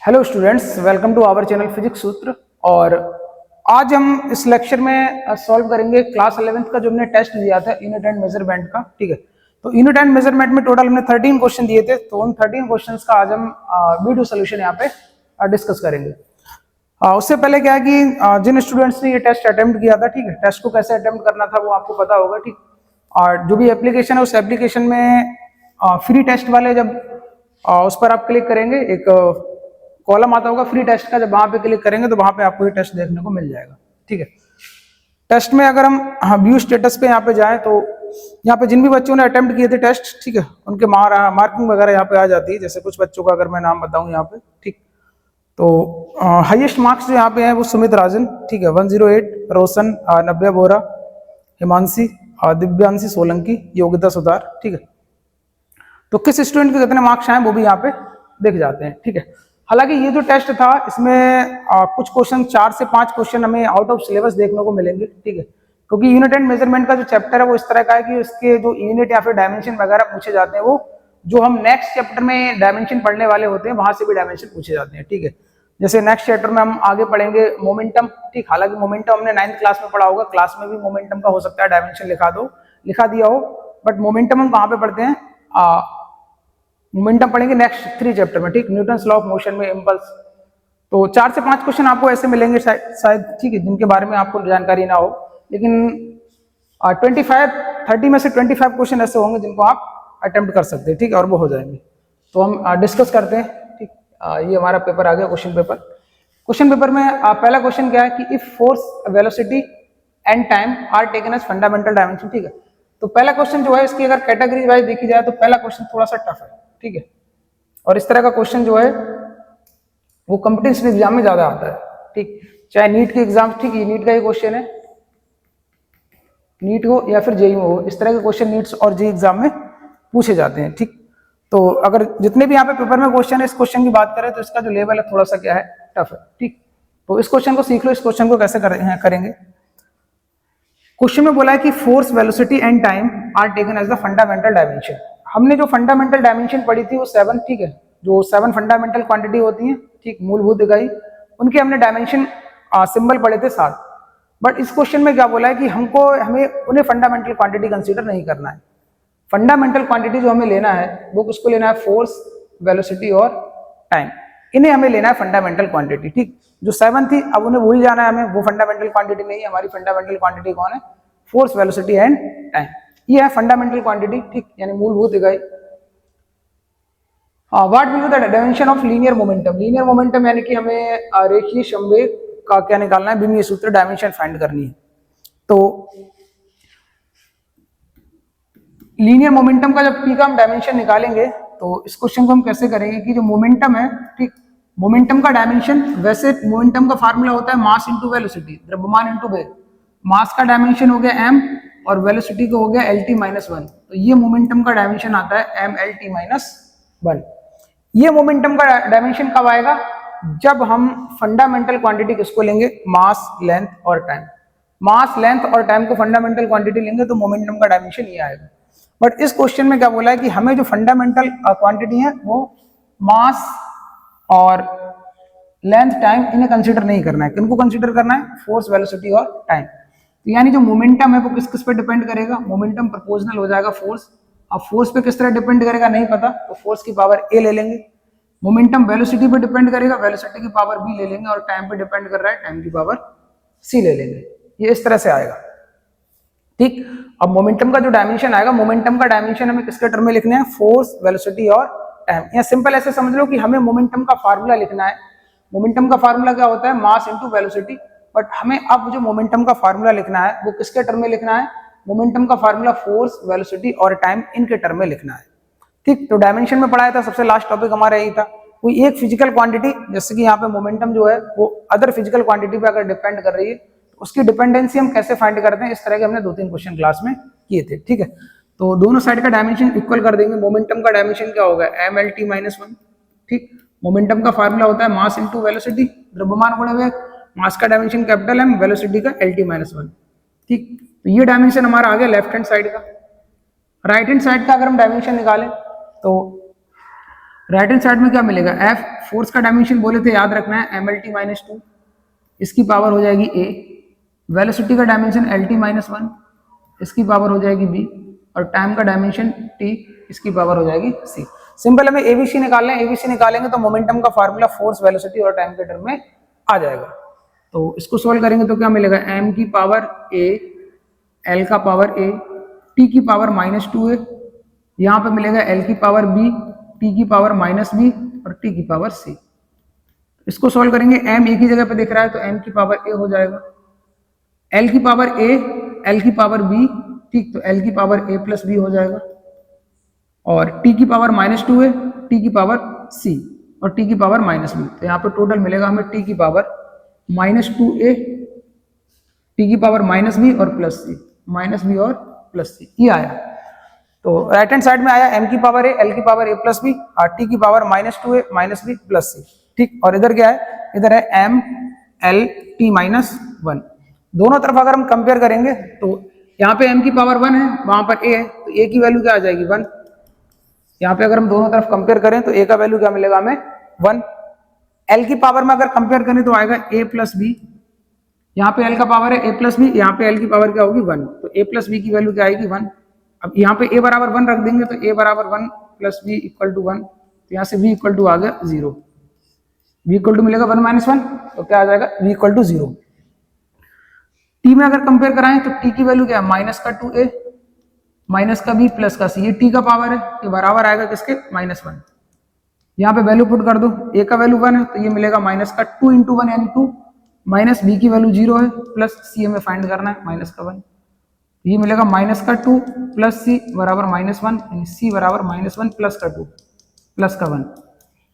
Hello students, welcome to our channel physics Sutra. और आज हम इस लेक्चर में सॉल्व करेंगे क्लास 11th का जो हमने टेस्ट दिया था यूनिट एंड मेजरमेंट का। ठीक है, तो यूनिट एंड मेजरमेंट में टोटल हमने 13 क्वेश्चन दिए थे, तो उन 13 क्वेश्चंस का आज हम वीडियो सोल्यूशन यहाँ पे डिस्कस करेंगे। उससे पहले क्या है कि जिन स्टूडेंट्स ने ये टेस्ट अटेम्प्ट किया था, ठीक है, टेस्ट को कैसे अटेम्प्ट करना था वो आपको पता होगा। ठीक, और जो भी एप्लीकेशन है उस एप्लीकेशन में फ्री टेस्ट वाले जब उस पर आप क्लिक करेंगे, एक कॉलम आता होगा फ्री टेस्ट का, जब वहां पे क्लिक करेंगे तो वहां पे आपको ये टेस्ट देखने को मिल जाएगा। ठीक है, टेस्ट में अगर हम व्यू स्टेटस पे यहाँ पे जाएं तो यहाँ पे जिन भी बच्चों ने अटेम्प्ट किए थे टेस्ट, ठीक है, उनके मार्किंग वगैरह यहाँ पे आ जाती है। जैसे कुछ बच्चों का अगर मैं नाम बताऊं यहाँ पे, ठीक, तो हाईएस्ट मार्क्स जो यहाँ पे हैं वो सुमित राजन, ठीक है, 108, रोशन, नव्या बोरा, हिमांशी, दिव्यांशी सोलंकी, योगिता सुधार। ठीक है, तो किस स्टूडेंट के कितने मार्क्स आए वो भी यहाँ पे दिख जाते हैं। ठीक है, हालांकि ये जो टेस्ट था इसमें कुछ क्वेश्चन 4 से 5 क्वेश्चन हमें आउट ऑफ सिलेबस देखने को मिलेंगे। ठीक है, क्योंकि यूनिट एंड मेजरमेंट का जो चैप्टर है वो इस तरह का है कि उसके जो यूनिट या फिर डायमेंशन वगैरह पूछे जाते हैं, वो जो हम नेक्स्ट चैप्टर में डायमेंशन पढ़ने वाले होते हैं वहां से भी डायमेंशन पूछे जाते हैं। ठीक है, जैसे नेक्स्ट चैप्टर में हम आगे पढ़ेंगे मोमेंटम। ठीक, हालांकि मोमेंटम हमने 9th क्लास में पढ़ा होगा, क्लास में भी मोमेंटम का हो सकता है डायमेंशन लिखा दिया हो, बट मोमेंटम हम कहाँ पे पढ़ते हैं, मोमेंटम पढ़ेंगे नेक्स्ट 3 चैप्टर में। ठीक, न्यूटन्स लॉ ऑफ मोशन में इम्पल्स। तो 4 से 5 क्वेश्चन आपको ऐसे मिलेंगे शायद, ठीक है, जिनके बारे में आपको जानकारी ना हो, लेकिन 30 में से 25 क्वेश्चन ऐसे होंगे जिनको आप अटेम्प्ट कर सकते हैं। ठीक है, और वो हो जाएंगे। तो हम डिस्कस करते हैं। ठीक, ये हमारा पेपर आ गया, क्वेश्चन पेपर। क्वेश्चन पेपर में पहला क्वेश्चन क्या है कि if force, velocity and time are taken as fundamental dimension. ठीक है, तो पहला क्वेश्चन जो है इसकी अगर कैटेगरी वाइज देखी जाए तो पहला क्वेश्चन थोड़ा सा टफ है। ठीक है, और इस तरह का क्वेश्चन जो है वो कॉम्पिटिशन एग्जाम में ज्यादा आता है। ठीक, चाहे नीट के एग्जाम, ठीक है, नीट का ही क्वेश्चन है, नीट हो या फिर जेई हो, इस तरह के क्वेश्चन नीट और जेई एग्जाम में पूछे जाते हैं। ठीक, तो अगर जितने भी यहाँ पे पेपर में क्वेश्चन है, इस क्वेश्चन की बात करें तो इसका जो लेवल है थोड़ा सा क्या है, टफ है। ठीक, तो इस क्वेश्चन को सीख लो। इस क्वेश्चन को कैसे करेंगे। क्वेश्चन में बोला है कि force, velocity and time are taken as the fundamental dimension. हमने जो फंडामेंटल डायमेंशन पढ़ी थी वो 7, ठीक है, जो 7 फंडामेंटल क्वांटिटी होती हैं, ठीक, मूलभूत इकाई, उनके हमने डायमेंशन सिंबल पढ़े थे 7। बट इस क्वेश्चन में क्या बोला है कि हमें उन्हें फंडामेंटल क्वांटिटी कंसीडर नहीं करना है। फंडामेंटल क्वांटिटी जो हमें लेना है वो किसको लेना है, फोर्स, वेलोसिटी और टाइम, इन्हें हमें लेना है फंडामेंटल क्वांटिटी। ठीक, जो 7 थी अब उन्हें भूल जाना है हमें, वो फंडामेंटल क्वांटिटी नहीं है। हमारी फंडामेंटल क्वांटिटी कौन है, फोर्स, वेलोसिटी एंड टाइम, ये है फंडामेंटल क्वांटिटी। ठीक, यानी मूलभूत इकाई। What will be the dimension of linear momentum. Linear momentum यानी कि हमें रेखीय संवेग का क्या निकालना है, बीमीय सूत्र, डायमेंशन फाइंड करनी है। तो लीनियर मोमेंटम का जब पी का हम डायमेंशन निकालेंगे तो इस क्वेश्चन को हम कैसे करेंगे कि जो मोमेंटम है, ठीक, मोमेंटम का डायमेंशन, वैसे मोमेंटम का फार्मूला होता है मास इंटू वेलोसिटी, द्रव्यमान इंटू वेग। मास का डायमेंशन हो गया m और वेलोसिटी का हो गया LT-1, तो ये मोमेंटम का डायमेंशन आता है mLT-1। ये मोमेंटम का डायमेंशन कब आएगा, जब हम फंडामेंटल क्वांटिटी किसको लेंगे, मास, लेंथ और टाइम। मास, लेंथ और टाइम को फंडामेंटल क्वांटिटी लेंगे तो मोमेंटम का डायमेंशन ये आएगा। बट इस क्वेश्चन में क्या बोला है कि हमें जो फंडामेंटल क्वांटिटी है वो मास और लेंथ, टाइम, इन्हें कंसीडर नहीं करना है। किनको कंसीडर करना है, फोर्स, वेलोसिटी और टाइम। तो यानी जो मोमेंटम है वो किस पे डिपेंड करेगा, मोमेंटम प्रोपोर्शनल हो जाएगा फोर्स। अब फोर्स पे किस तरह डिपेंड करेगा नहीं पता, तो फोर्स की पावर a ले लेंगे। मोमेंटम वेलोसिटी पे डिपेंड करेगा, वेलोसिटी की पावर b ले लेंगे, और टाइम पे डिपेंड कर रहा है, टाइम की पावर c ले लेंगे। ये इस तरह से आएगा। ठीक, अब मोमेंटम का जो डायमेंशन आएगा, मोमेंटम का डायमेंशन हमें किसके टर्म में लिखने हैं, फोर्स, वेलोसिटी और टाइम। या सिंपल ऐसे समझ लो कि हमें मोमेंटम का फार्मूला लिखना है। मोमेंटम का फार्मूला क्या होता है, मास इंटू वेलोसिटी। बट हमें अब जो मोमेंटम का फार्मूला लिखना है वो किसके टर्म में लिखना है, मोमेंटम का फार्मूला फोर्स, वेलोसिटी और टाइम, इनके टर्म में लिखना है। ठीक, तो डायमेंशन में पढ़ाया था, सबसे लास्ट टॉपिक हमारा यही था। कोई एक फिजिकल क्वांटिटी, जैसे कि यहाँ पे मोमेंटम जो है वो अदर फिजिकल क्वांटिटी पे अगर डिपेंड कर रही है, उसकी डिपेंडेंसी हम कैसे फाइंड करते हैं, इस तरह के हमने 2-3 क्वेश्चन क्लास में किए थे। ठीक है, तो दोनों साइड का डायमेंशन इक्वल कर देंगे। मोमेंटम का डायमेंशन क्या होगा, mLT-1। ठीक, मोमेंटम का फार्मूला होता है मास इंटू वेलोसिटी, द्रव्यमान गुणा वेग। मास का डायमेंशन कैपिटल M, वेलोसिटी का LT-1। ठीक, तो ये डायमेंशन हमारा आ गया लेफ्ट हैंड साइड का। राइट हैंड साइड का अगर हम डायमेंशन निकालें तो राइट हैंड साइड में क्या मिलेगा, एफ, फोर्स का डायमेंशन बोले थे याद रखना है mlt माइनस 2, इसकी पावर हो जाएगी a, वेलोसिटी का डायमेंशन lt माइनस 1, इसकी पावर हो जाएगी b, और टाइम का डायमेंशन t, इसकी पावर हो जाएगी c। सिंपल हमें एबीसी निकालना है, एबीसी निकालेंगे तो मोमेंटम का फार्मूला फोर्स, वेलोसिटी और टाइम के टर्म में आ जाएगा। तो इसको सोल्व करेंगे तो क्या मिलेगा, m की पावर a, l का पावर a, t की पावर माइनस 2 है, यहाँ पे मिलेगा l की पावर b, t की पावर माइनस b और t की पावर c। इसको सोल्व करेंगे, m एक ही जगह पे दिख रहा है तो m की पावर a हो जाएगा, l की पावर a, l की पावर b, ठीक, तो l की पावर a प्लस b हो जाएगा, और t की पावर माइनस 2 है, t की पावर c और t की पावर माइनस b। तो यहाँ पे टोटल मिलेगा हमें t की पावर माइनस 2a, t की पावर माइनस b और प्लस c, माइनस b और प्लस c, ये आया। तो राइट हैंड साइड में आया m की पावर a, l की पावर a प्लस b और t की power minus 2a minus b plus c, ठीक। और इधर क्या है, इधर है m l t माइनस 1। दोनों तरफ अगर हम कंपेयर करेंगे तो यहाँ पे m की पावर 1 है, वहां पर a है, तो a की वैल्यू क्या आ जाएगी 1। यहाँ पे अगर हम दोनों तरफ कंपेयर करें तो a का वैल्यू क्या मिलेगा हमें 1। l की पावर में अगर कंपेयर करें तो आएगा a प्लस बी, यहाँ पे l का पावर है a प्लस बी, यहाँ पे l की पावर क्या होगी 1, तो a प्लस बी की वैल्यू क्या आएगी 1। अब यहाँ पे a बराबर 1 रख देंगे तो a बराबर 1 प्लस बी इक्वल टू 1, तो यहाँ से v इक्वल टू आ गया 0, v इक्वल टू मिलेगा 1 माइनस 1, तो क्या आ जाएगा v इक्वल टू 0। t में अगर कंपेयर कराएं तो t की वैल्यू क्या है माइनस का 2a, माइनस का b प्लस का c, ये t का पावर है, ये बराबर आएगा किसके माइनस 1। यहाँ पे वैल्यू पुट कर दो, a का वैल्यू 1 है तो ये मिलेगा माइनस का 2 इंटू 1 यानी 2, माइनस b की वैल्यू 0 है, प्लस c हमें फाइंड करना है माइनस का 1, ये मिलेगा माइनस का 2 प्लस c बराबर माइनस 1, यानी c बराबर माइनस 1 प्लस का 2 प्लस का 1,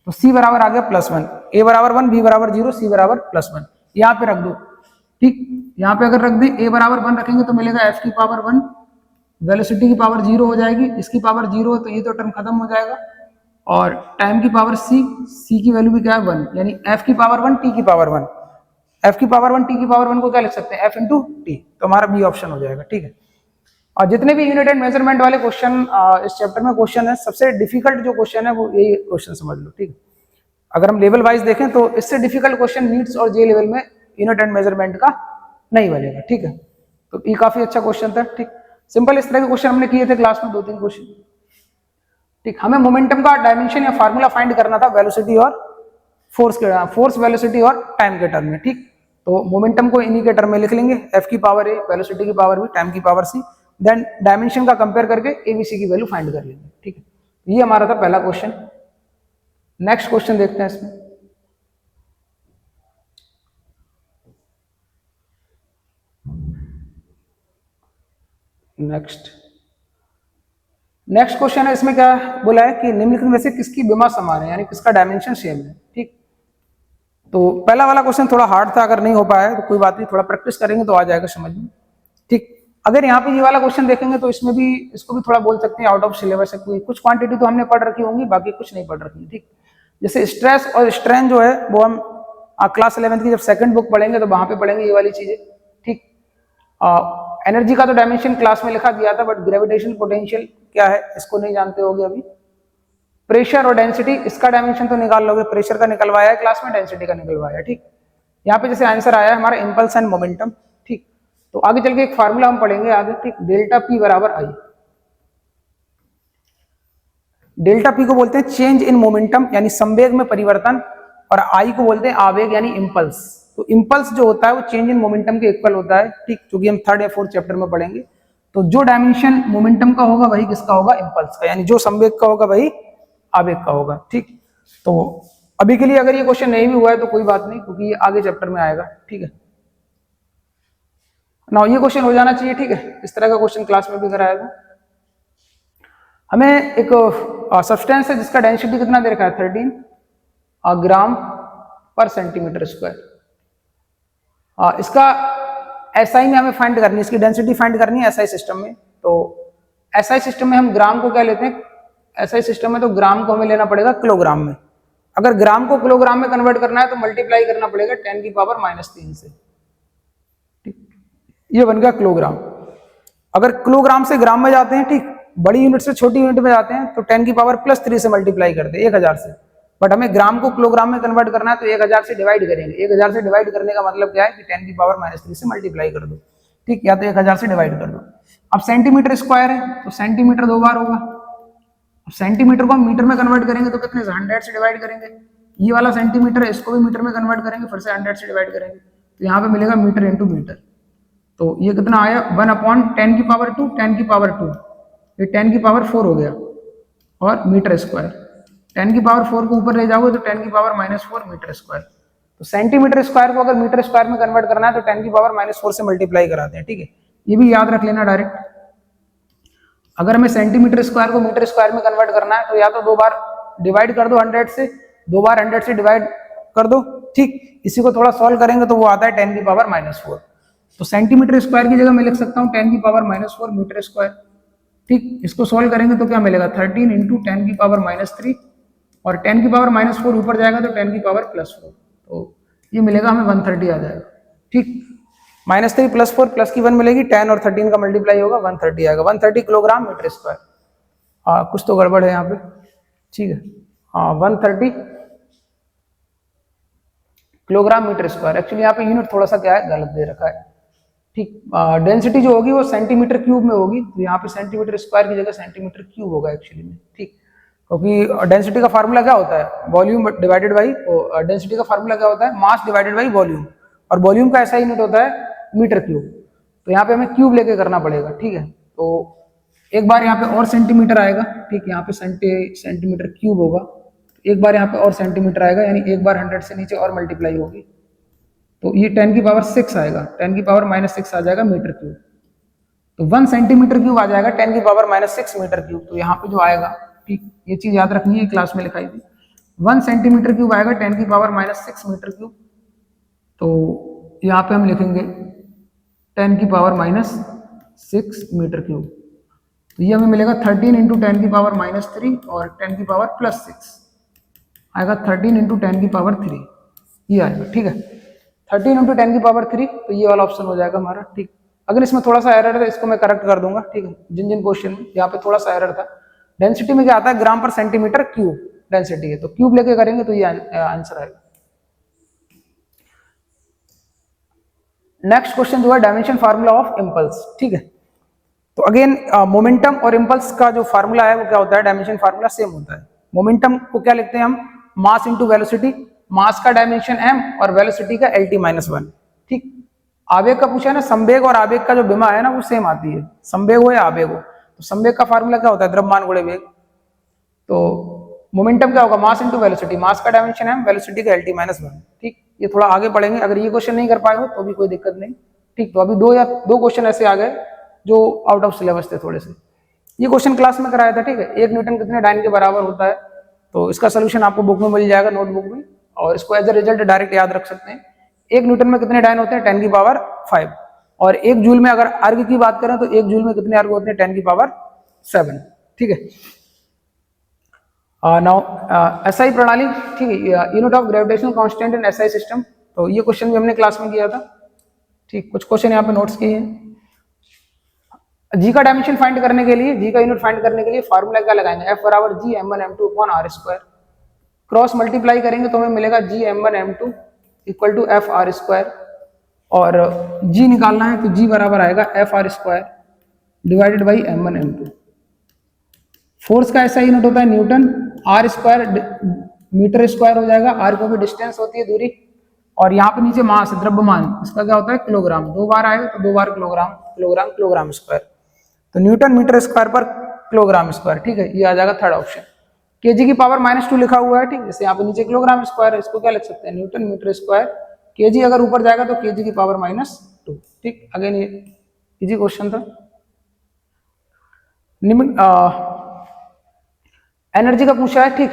तो c बराबर आ गया प्लस 1, a बराबर 1, b बराबर 0, c बराबर प्लस 1, यहाँ पे रख दो, ठीक। यहाँ पे अगर रख दें a बराबर 1 रखेंगे तो मिलेगा f की पावर 1, वेलोसिटी की पावर 0 हो जाएगी, इसकी पावर 0 है तो ये तो टर्म खत्म हो जाएगा, और टाइम की पावर c की वैल्यू भी क्या है 1, यानी f की पावर 1 t की पावर 1, f की पावर 1 t की पावर 1 को क्या लिख सकते हैं f इंटू टी, तो हमारा बी ऑप्शन हो जाएगा, ठीक है। और जितने भी यूनिट एंड मेजरमेंट वाले क्वेश्चन इस चैप्टर में क्वेश्चन है, सबसे डिफिकल्ट जो क्वेश्चन है वो यही क्वेश्चन समझ लो, ठीक है। अगर हम लेवल वाइज देखें तो इससे डिफिकल्ट क्वेश्चन नीट्स और जे लेवल में यूनिट एंड मेजरमेंट का नहीं बनेगा, ठीक है। तो ये काफी अच्छा क्वेश्चन था, ठीक। सिंपल इस तरह के क्वेश्चन हमने किए थे क्लास में 2-3 क्वेश्चन, ठीक। हमें मोमेंटम का डायमेंशन या फार्मूला फाइंड करना था वेलोसिटी और फोर्स के, फोर्स वेलोसिटी और टाइम के टर्म में, ठीक। तो मोमेंटम को इन्हीं के टर्म में लिख लेंगे, f की पावर a, वेलोसिटी की पावर b, टाइम की पावर c, देन डायमेंशन का कंपेयर करके एबीसी की वैल्यू फाइंड कर लेंगे, ठीक है। ये हमारा था पहला क्वेश्चन। नेक्स्ट क्वेश्चन देखते हैं इसमें। नेक्स्ट क्वेश्चन है, इसमें क्या बोला है कि निम्नलिखित में से किसकी विमा समान है, यानी किसका डायमेंशन सेम है, ठीक। तो पहला वाला क्वेश्चन थोड़ा हार्ड था, अगर नहीं हो पाया तो कोई बात नहीं, थोड़ा प्रैक्टिस करेंगे तो आ जाएगा समझ में, ठीक। अगर यहाँ पे ये वाला क्वेश्चन देखेंगे तो इसमें भी, इसको भी थोड़ा बोल सकते हैं आउट ऑफ सिलेबस है, कोई कुछ क्वांटिटी तो हमने पढ़ रखी होंगी, बाकी कुछ नहीं पढ़ रखी, ठीक। जैसे स्ट्रेस और स्ट्रेन जो है वो हम क्लास 11th की जब सेकंड बुक पढ़ेंगे तो वहां पे पढ़ेंगे ये वाली चीजें, ठीक। एनर्जी का तो डायमेंशन क्लास में लिखा दिया था, बट ग्रेविटेशनल पोटेंशियल क्या है इसको नहीं जानते होगे अभी। प्रेशर और डेंसिटी, इसका डायमेंशन तो निकाल लोगे, प्रेशर का निकलवाया है क्लास में, डेंसिटी का निकलवाया है, ठीक। यहाँ पे जैसे आंसर आया है हमारा इंपल्स एंड मोमेंटम, ठीक। तो आगे चल के एक फार्मूला हम पढ़ेंगे आगे, ठीक। डेल्टा पी बराबर आई, डेल्टा पी को बोलते हैं चेंज इन मोमेंटम यानी संवेग में परिवर्तन, और आई को बोलते हैं आवेग यानी इंपल्स। तो इंपल्स जो होता है वो चेंज इन मोमेंटम के इक्वल होता है, ठीक, क्योंकि हम 3rd या 4th चैप्टर में पढ़ेंगे। तो जो डायमेंशन मोमेंटम का होगा वही किसका होगा, इंपल्स का, यानी जो संवेग का होगा वही आवेग का होगा, ठीक। तो अभी के लिए अगर ये क्वेश्चन नहीं भी हुआ है तो कोई बात नहीं, क्योंकि ये आगे चैप्टर में आएगा, ठीक है ना। ये क्वेश्चन हो जाना चाहिए, ठीक है। इस तरह का क्वेश्चन क्लास में भी कराया था। हमें एक सब्सटेंस है जिसका डेंसिटी कितना दे रखा है 13 ग्राम पर सेंटीमीटर स्क्वायर। इसका एसआई में हमें फाइंड करनी है, इसकी डेंसिटी फाइंड करनी है एसआई सिस्टम में। तो एसआई सिस्टम में हम ग्राम को क्या लेते हैं, एसआई सिस्टम में तो ग्राम को हमें लेना पड़ेगा किलोग्राम में। अगर ग्राम को किलोग्राम में कन्वर्ट करना है तो मल्टीप्लाई करना पड़ेगा 10 की पावर -3 से, ठीक। ये बन गया किलोग्राम। अगर किलोग्राम से ग्राम में जाते हैं, ठीक, बड़ी यूनिट से छोटी यूनिट में जाते हैं तो 10 की पावर +3 से मल्टीप्लाई करते हैं 1000 से, बट हमें ग्राम को किलोग्राम में कन्वर्ट करना है तो 1000 से डिवाइड करेंगे। 1000 से डिवाइड करने का मतलब क्या है कि 10 की पावर -3 से मल्टीप्लाई कर दो, ठीक, या तो 1000 से डिवाइड कर दो। अब सेंटीमीटर स्क्वायर है तो सेंटीमीटर 2 बार होगा। अब सेंटीमीटर को हम मीटर में कन्वर्ट करेंगे तो कितने से 100 से डिवाइड करेंगे। ये वाला सेंटीमीटर है, इसको भी मीटर में कन्वर्ट करेंगे, फिर से 100 से डिवाइड करेंगे, तो यहाँ पे मिलेगा मीटर इंटू मीटर। तो ये कितना आया 1/10 की पावर 2, 10 की पावर 2, ये 10 की पावर 4 हो गया, और मीटर स्क्वायर 10 की पावर 4 को ऊपर ले जाओगे तो 10 की पावर -4 मीटर स्क्वायर। तो सेंटीमीटर स्क्वायर को अगर मीटर स्क्वायर में कन्वर्ट करना है तो 10 की पावर -4 से मल्टीप्लाई कराते हैं, ठीक है, ये भी याद रख लेना डायरेक्ट। अगर हमें सेंटीमीटर स्क्वायर को मीटर स्क्वायर में कन्वर्ट करना है तो या तो 2 बार डिवाइड कर दो 100 से, 2 बार 100 से डिवाइड कर दो, ठीक। इसी को थोड़ा सॉल्व करेंगे तो वो आता है 10 की पावर -4। तो सेंटीमीटर स्क्वायर की जगह मैं लिख सकता हूँ 10 की पावर -4 मीटर स्क्वायर, ठीक। इसको सॉल्व करेंगे तो क्या मिलेगा 13 × 10 की पावर -3, और 10 की पावर -4 ऊपर जाएगा तो 10 की पावर +4, तो ये मिलेगा हमें 130 आ जाएगा, ठीक। -3 +4 प्लस की 1 मिलेगी, 10 और 13 का मल्टीप्लाई होगा 130 आएगा, 130 किलोग्राम मीटर स्क्वायर। हाँ कुछ तो गड़बड़ है यहाँ पे, ठीक है, हाँ 130 किलोग्राम मीटर स्क्वायर। एक्चुअली यहाँ पे यूनिट थोड़ा सा क्या है गलत दे रखा है, ठीक। डेंसिटी जो होगी वो सेंटीमीटर क्यूब में होगी, तो यहाँ पे सेंटीमीटर स्क्वायर की जगह सेंटीमीटर क्यूब होगा एक्चुअली में, ठीक। क्योंकि डेंसिटी का फार्मूला क्या होता है, वॉल्यूम डिवाइडेड बाई, डेंसिटी का फार्मूला क्या होता है, मास डिवाइडेड बाई वॉल्यूम, और वॉल्यूम का ऐसा यूनिट होता है मीटर क्यूब। तो यहाँ पे हमें क्यूब लेके करना पड़ेगा, ठीक है। तो एक बार यहाँ पे और सेंटीमीटर आएगा, ठीक, यहाँ पे सेंटीमीटर क्यूब होगा, एक बार यहाँ पे और सेंटीमीटर आएगा, यानी एक बार 100 से नीचे और मल्टीप्लाई होगी, तो ये 10 की पावर 6 आएगा, 10 की पावर -6 आ जाएगा मीटर क्यूब। तो 1 सेंटीमीटर क्यूब आ जाएगा 10 की पावर -6 मीटर क्यूब। तो यहाँ पे जो आएगा, ठीक, ये चीज याद रखनी है, क्लास में लिखाई थी, 1 सेंटीमीटर क्यूब आएगा 10 की पावर -6 मीटर क्यूब। तो यहाँ पे हम लिखेंगे 10 की पावर -6 मीटर क्यूब। तो ये हमें मिलेगा 13 × 10 की पावर -3 और 10 की पावर +6 आएगा, 13 × 10 की पावर 3 ये आएगा, ठीक है, 13 × 10 की पावर 3। तो ये वाला ऑप्शन हो जाएगा हमारा, ठीक। अगर इसमें थोड़ा सा एरर है इसको मैं करेक्ट कर दूंगा, ठीक है, जिन क्वेश्चन में यहाँ पे थोड़ा सा एरर था। डेंसिटी में क्या आता है, ग्राम पर सेंटीमीटर क्यूब डेंसिटी है, तो क्यूब लेके करेंगे तो ये आंसर आएगा। नेक्स्ट क्वेश्चन जो है डायमेंशन फार्मूला ऑफ इम्पल्स, ठीक है। तो अगेन मोमेंटम और इम्पल्स का जो फार्मूला है वो क्या होता है, डायमेंशन फार्मूला सेम होता है। मोमेंटम को क्या लिखते हैं हम, मास इंटू वेलोसिटी, मास का डायमेंशन m और वेलोसिटी का LT-1, ठीक। आवेग का पूछा है ना, संवेग और आवेग का जो विमा है ना वो सेम आती है, संवेग हो या आवेग हो। तो संवेग का फार्मूला क्या होता है, द्रव्यमान गुणे वेग। तो मोमेंटम क्या होगा, मास इंटू वेलोसिटी, मास का डायमेंशन m, वेलोसिटी का LT-1, ठीक। ये थोड़ा आगे पढ़ेंगे, अगर ये क्वेश्चन नहीं कर पाए हो तो भी कोई दिक्कत नहीं, ठीक। तो अभी दो क्वेश्चन ऐसे आ गए जो आउट ऑफ सिलेबस थे थोड़े से। ये क्वेश्चन क्लास में कराया था, ठीक है। 1 न्यूटन कितने डाइन के बराबर होता है, तो इसका सोल्यूशन आपको बुक में मिल जाएगा, नोटबुक में, और इसको एज अ रिजल्ट डायरेक्ट याद रख सकते हैं। 1 न्यूटन में कितने डाइन होते हैं, 10 की पावर 5, और 1 जूल में अगर अर्ग की बात करें तो 1 जूल में कितने अर्ग होते हैं, 10 की पावर 7, ठीक है। नाउ एसआई प्रणाली, ठीक है, unit of gravitational constant in SI system. तो ये क्वेश्चन भी हमने क्लास में किया था, ठीक। कुछ क्वेश्चन यहाँ पे नोट्स किए हैं। जी का डायमेंशन फाइंड करने के लिए, जी का यूनिट फाइंड करने के लिए फार्मूला क्या लगाएंगे, F बराबर G m1m2 upon r²। Cross multiply करेंगे तो हमें मिलेगा G m1m2 equal to F r², और G निकालना है तो G बराबर आएगा F r² divided by m1m2। Force का ऐसा यूनिट होता है न्यूटन, r² मीटर स्क्वायर हो जाएगा, r क्योंकि डिस्टेंस होती है दूरी, और यहाँ पे नीचे मास द्रव्यमान, इसका क्या होता है किलोग्राम, 2 बार आएगा तो 2 बार किलोग्राम, किलोग्राम किलोग्राम स्क्वायर, तो न्यूटन मीटर स्क्वायर पर किलोग्राम स्क्वायर, ठीक है। ये आ जाएगा थर्ड ऑप्शन। केजी की पावर -2 लिखा हुआ है, ठीक। जैसे यहाँ पे नीचे किलोग्राम स्क्वायर है, इसको क्या लिख सकते हैं, न्यूटन मीटर स्क्वायर, केजी अगर ऊपर जाएगा तो केजी की पावर -2, ठीक। अगेन ये इजी क्वेश्चन था। एनर्जी का पूछा है, ठीक।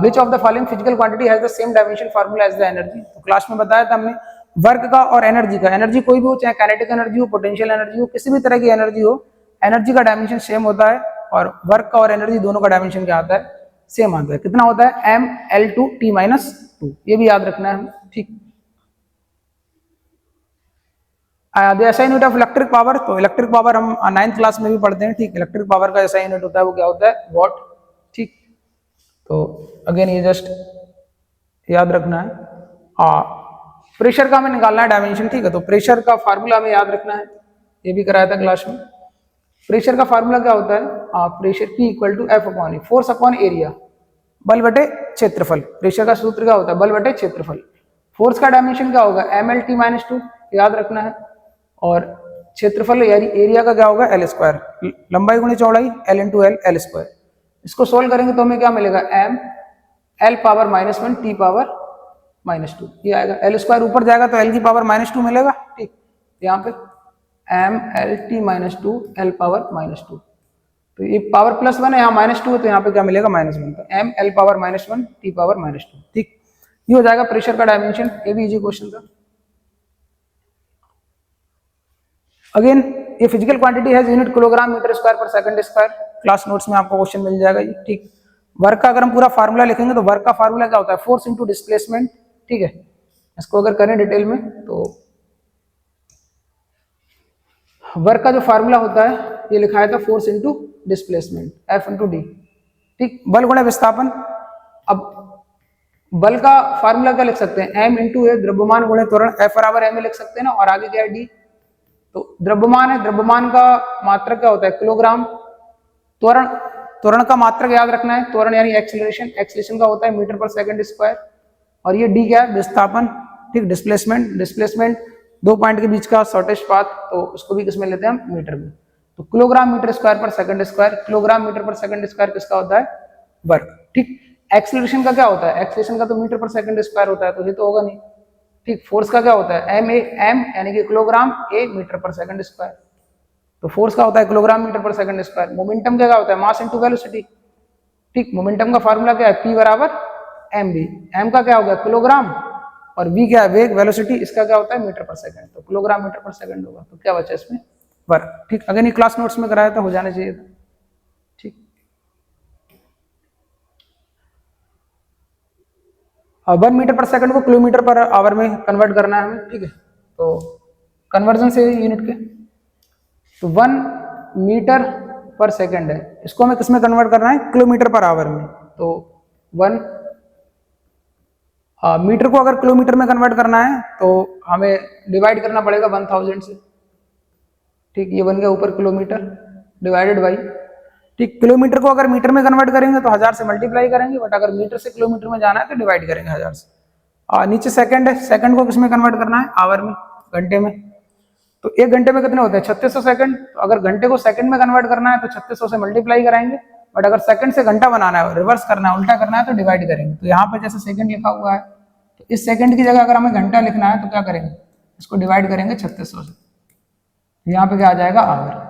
Which of the following physical quantity has the same dimension formula as the energy. तो क्लास में बताया था हमने वर्क का और एनर्जी का, एनर्जी कोई भी हो, चाहे काइनेटिक एनर्जी हो, पोटेंशियल एनर्जी हो, किसी भी तरह की एनर्जी हो, एनर्जी का डायमेंशन सेम होता है, और वर्क का और एनर्जी दोनों का डायमेंशन क्या आता है, सेम आता है। कितना होता है, mL2T-2, ये भी याद रखना है, ठीक। The SI unit of electric power, तो इलेक्ट्रिक पावर हम 9th क्लास में भी पढ़ते हैं, ठीक। इलेक्ट्रिक पावर का एसआई यूनिट होता है वो क्या होता है, वॉट, ठीक। तो अगेन ये जस्ट याद रखना है। प्रेशर का हमें निकालना है डायमेंशन, ठीक है। तो प्रेशर का फार्मूला हमें याद रखना है, ये भी कराया था क्लास में। प्रेशर का फार्मूला क्या होता है, pressure P equal to F upon, force upon area, बल बटे क्षेत्रफल। प्रेशर का सूत्र क्या होता है, बल बटे क्षेत्रफल। फोर्स का डायमेंशन क्या होगा, MLT-2 याद रखना है, और क्षेत्रफल यानी एरिया का क्या होगा, L स्क्वायर, लंबाई गुणे चौड़ाई L into L, L square. इसको सोल्व करेंगे तो हमें क्या मिलेगा, M L power -1 T power -2, ये आएगा। L स्क्वायर ऊपर जाएगा तो L की पावर -2 मिलेगा, ठीक। यहाँ पे MLT-2 L पावर -2, तो ये पावर +1 है, यहाँ -2 है, तो यहाँ पे क्या मिलेगा, -1, तो M L power -1 T power -2, ठीक। ये हो जाएगा प्रेशर का डायमेंशन, ये भी इजी क्वेश्चन था। अगेन ये फिजिकल क्वांटिटी है, यूनिट किलोग्राम मीटर स्क्वायर पर सेकंड स्क्वायर, क्लास नोट्स में आपको क्वेश्चन मिल जाएगा ये, ठीक। वर्क का अगर हम पूरा फार्मूला लिखेंगे तो वर्क का फार्मूला क्या होता है, फोर्स इंटू डिस्प्लेसमेंट, ठीक है। इसको अगर करें डिटेल में तो वर्क का जो फार्मूला होता है ये लिखा था, force into displacement, F into D, ठीक। बल गुणे विस्थापन, अब बल का फार्मूला क्या लिख सकते हैं, M इंटू ए, द्रव्यमान गुणे त्वरण, F बराबर M लिख सकते हैं ना, और आगे क्या है डी। तो द्रव्यमान है, द्रव्यमान का मात्रक क्या होता है, किलोग्राम। त्वरण, त्वरण का मात्रक याद रखना है, त्वरण यानी एक्सीलरेशन, एक्सीलरेशन का होता है मीटर पर सेकंड स्क्वायर, और ये डी क्या है, विस्थापन, ठीक। डिस्प्लेसमेंट, डिस्प्लेसमेंट दो पॉइंट के बीच का शॉर्टेस्ट पाथ, तो उसको भी किसमें लेते हैं हम, मीटर में। तो किलोग्राम मीटर स्क्वायर पर सेकंड स्क्वायर, किलोग्राम मीटर पर सेकंड स्क्वायर किसका होता है, वर्क, ठीक। एक्सीलरेशन का क्या होता है, एक्सीलरेशन का तो मीटर पर सेकंड स्क्वायर होता है, तो ये तो होगा नहीं, ठीक। फोर्स का क्या होता है, M यानी कि किलोग्राम, A मीटर पर सेकंड स्क्वायर, तो फोर्स का होता है किलोग्राम मीटर पर सेकंड स्क्वायर। मोमेंटम क्या होता है, मास इंटू वेलोसिटी, ठीक। मोमेंटम का फार्मूला क्या है, P बराबर mv, M का क्या होगा, किलोग्राम, और v क्या है, वेग, वेलोसिटी, इसका क्या होता है, मीटर पर सेकंड, तो किलोग्राम मीटर पर सेकंड होगा, तो क्या बचा इसमें, वर्क, ठीक। अगर ये क्लास नोट्स में कराया था, हो जाना चाहिए था, ठीक। 1 मीटर पर सेकंड को किलोमीटर पर आवर में कन्वर्ट करना है हमें, ठीक है। तो कन्वर्जन से यूनिट के, तो 1 मीटर पर सेकंड है, इसको हमें किसमें कन्वर्ट करना है, किलोमीटर पर आवर में। तो 1 मीटर को अगर किलोमीटर में कन्वर्ट करना है तो हमें डिवाइड करना पड़ेगा 1000 से, ठीक। ये बन गया ऊपर किलोमीटर डिवाइडेड बाई, ठीक। किलोमीटर को अगर मीटर में कन्वर्ट करेंगे तो 1000 से मल्टीप्लाई करेंगे, बट अगर मीटर से किलोमीटर में जाना है तो डिवाइड करेंगे 1000 से। नीचे सेकंड है, सेकंड को किसमें कन्वर्ट करना है, आवर में, घंटे में। तो 1 घंटे में कितने होते हैं, 3600 सेकंड। तो अगर घंटे को सेकंड में कन्वर्ट करना है तो 3600 से मल्टीप्लाई कराएंगे, बट अगर सेकंड से घंटा बनाना है, रिवर्स करना है, उल्टा करना है, तो डिवाइड करेंगे। तो यहाँ पे जैसे सेकंड लिखा हुआ है, तो इस सेकंड की जगह अगर हमें घंटा लिखना है तो क्या करेंगे, इसको डिवाइड करेंगे 3600 से, यहाँ पे क्या आ जाएगा, आवर।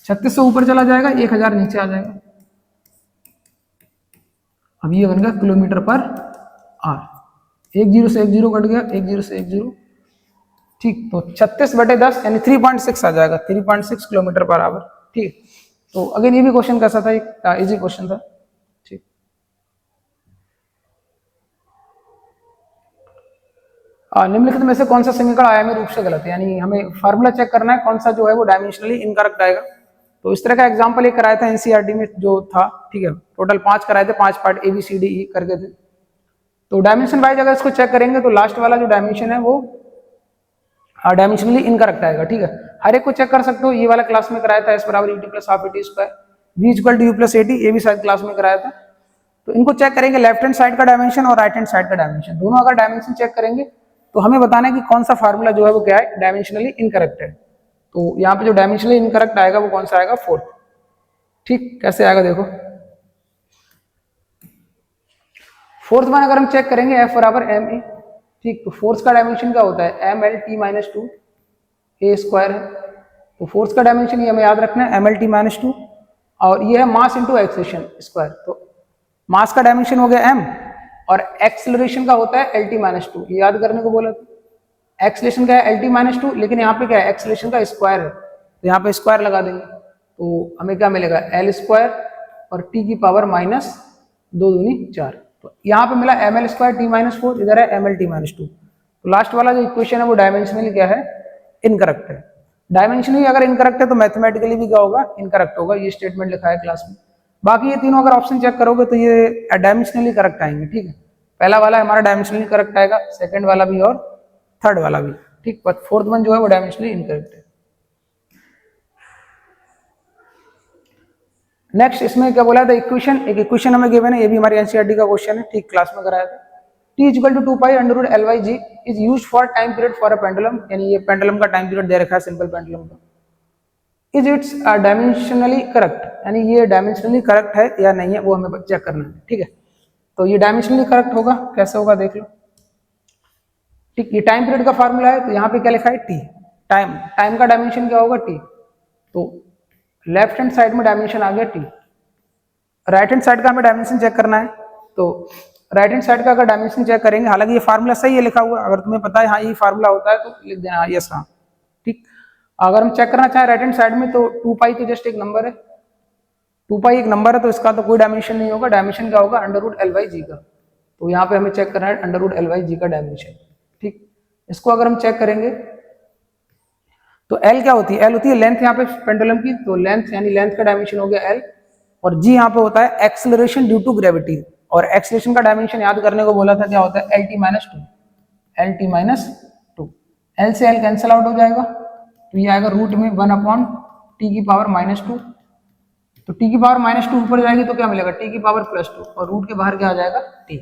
3600 ऊपर चला जाएगा, 1000 नीचे आ जाएगा। अब ये बन गया किलोमीटर पर आवर, 1 0 से 1 0 कट गया, 1 0 से 1 0, ठीक। तो 36/10 यानी 3.6 आ जाएगा, 3.6 किलोमीटर पर आवर, ठीक। तो अगेन ये भी क्वेश्चन कैसा था, एक इजी क्वेश्चन था, ठीक। निम्नलिखित में से कौन सा समीकरण आयामी रूप से गलत है, यानी हमें फार्मूला चेक करना है कौन सा जो है वो डायमेंशनली इनकरेक्ट आएगा। तो इस तरह का एग्जांपल एक कराया था एनसीईआरटी में जो था, ठीक है। टोटल 5 कराए थे, 5 पार्ट ABCDE करके थे। तो डायमेंशन वाइज अगर इसको चेक करेंगे तो लास्ट वाला जो डायमेंशन है वो डायमेंशनली इनकरेक्ट आएगा, ठीक है। हर एक को चेक कर सकते हो, ये वाला क्लास में कराया था, S बराबर ET + ½ AT square, V = U + AT, ये भी शायद क्लास में कराया था। तो इनको चेक करेंगे, लेफ्ट हैंड साइड का डायमेंशन और राइट हैंड साइड का डायमेंशन, दोनों अगर डायमेंशन चेक करेंगे तो हमें बताना है कि कौन सा फार्मूला जो है वो क्या है, डायमेंशनली इनकरेक्ट है। तो यहाँ पे जो डायमेंशनली इनकरेक्ट आएगा वो कौन सा आएगा, 4th, ठीक। कैसे आएगा देखो, 4th वन अगर हम चेक करेंगे, F बराबर ma, ठीक। तो फोर्स का डायमेंशन क्या होता है, MLT-2 A स्क्वायर है। तो फोर्स का डायमेंशन ये हमें याद रखना है, MLT-2, और ये है मास इंटू एक्सेलरेशन स्क्वायर। तो मास का डायमेंशन हो गया m, और एक्सेलरेशन का होता है LT-2, ये याद करने को बोला था। एक्सेलरेशन का है LT-2, लेकिन यहाँ पे क्या है, एक्सेलरेशन का स्क्वायर है, तो यहाँ पे स्क्वायर लगा देंगे, तो हमें क्या मिलेगा, L स्क्वायर और t की पावर -2 दूनी 4। तो यहाँ पे मिला ML² T-4, इधर है MLT-2। तो लास्ट वाला जो इक्वेशन है वो डायमेंशनली क्या है, इनकरेक्ट है। डायमेंशनली अगर इनकरेक्ट है तो मैथमेटिकली भी क्या होगा, इनकरेक्ट होगा। ये स्टेटमेंट लिखा है क्लास में। बाकी ये तीनों अगर ऑप्शन चेक करोगे तो ये डायमेंशनली करेक्ट आएंगे, ठीक है। पहला वाला हमारा डायमेंशनली करेक्ट आएगा, सेकंड वाला भी और थर्ड वाला भी, ठीक। बट फोर्थ वन जो है वो डायमेंशनली इनकरेक्ट है। नेक्स्ट इसमें क्या बोला था, इक्वेशन, एक इक्वेशन हमें गिवन है, ये भी हमारी एनसीईआरटी का क्वेश्चन है, ठीक, क्लास में कराया था। t equal to 2 pi under root L Y G is use for time period for a pendulum, यानी ये पेंडुलम का टाइम पीरियड दे रखा है, सिंपल पेंडुलम का। इज इट्स डायमेंशनली करेक्ट, यानी ये डायमेंशनली करेक्ट है या नहीं है वो हमें चेक करना है, ठीक है। तो ये डायमेंशनली करेक्ट होगा, कैसे होगा देख लो, ठीक। ये टाइम पीरियड का फार्मूला है, तो यहाँ पे क्या लिखा है, टी। टाइम का डायमेंशन क्या होगा, टी। तो लेफ्ट हैंड साइड में डायमेंशन आ गया टी। राइट हैंड साइड का हमें डायमेंशन चेक करना है, तो राइट हैंड साइड का अगर डायमेंशन चेक करेंगे, हालांकि ये फार्मूला सही है लिखा हुआ, अगर तुम्हें पता है हाँ ये फार्मूला होता है तो लिख देना यस हाँ, ठीक। अगर हम चेक करना चाहें राइट हैंड साइड में, तो 2 पाई तो जस्ट एक नंबर है, 2 पाई एक नंबर है, तो इसका तो कोई डायमेंशन नहीं होगा। डायमेंशन क्या होगा, अंडर रूट एल वाई जी का। तो यहाँ पे हमें चेक करना है अंडर रूट एल वाई जी का डायमेंशन, ठीक। इसको अगर हम चेक करेंगे तो एल क्या होती है, एल होती है लेंथ यहाँ पे पेंडुलम की, तो लेंथ यानी लेंथ का डायमेंशन हो गया एल, और जी यहाँ पे होता है एक्सेलरेशन ड्यू टू ग्रेविटी, और एक्सेलरेशन का डायमेंशन याद करने को बोला था, क्या होता है, L T minus two, L T minus two. L से एल कैंसिल आउट हो जाएगा, तो ये आएगा रूट में 1 अपॉन टी की पावर माइनस टू। तो टी की पावर माइनस टू ऊपर जाएगी तो क्या मिलेगा, टी की पावर प्लस टू, और रूट के बाहर क्या आ जाएगा, टी।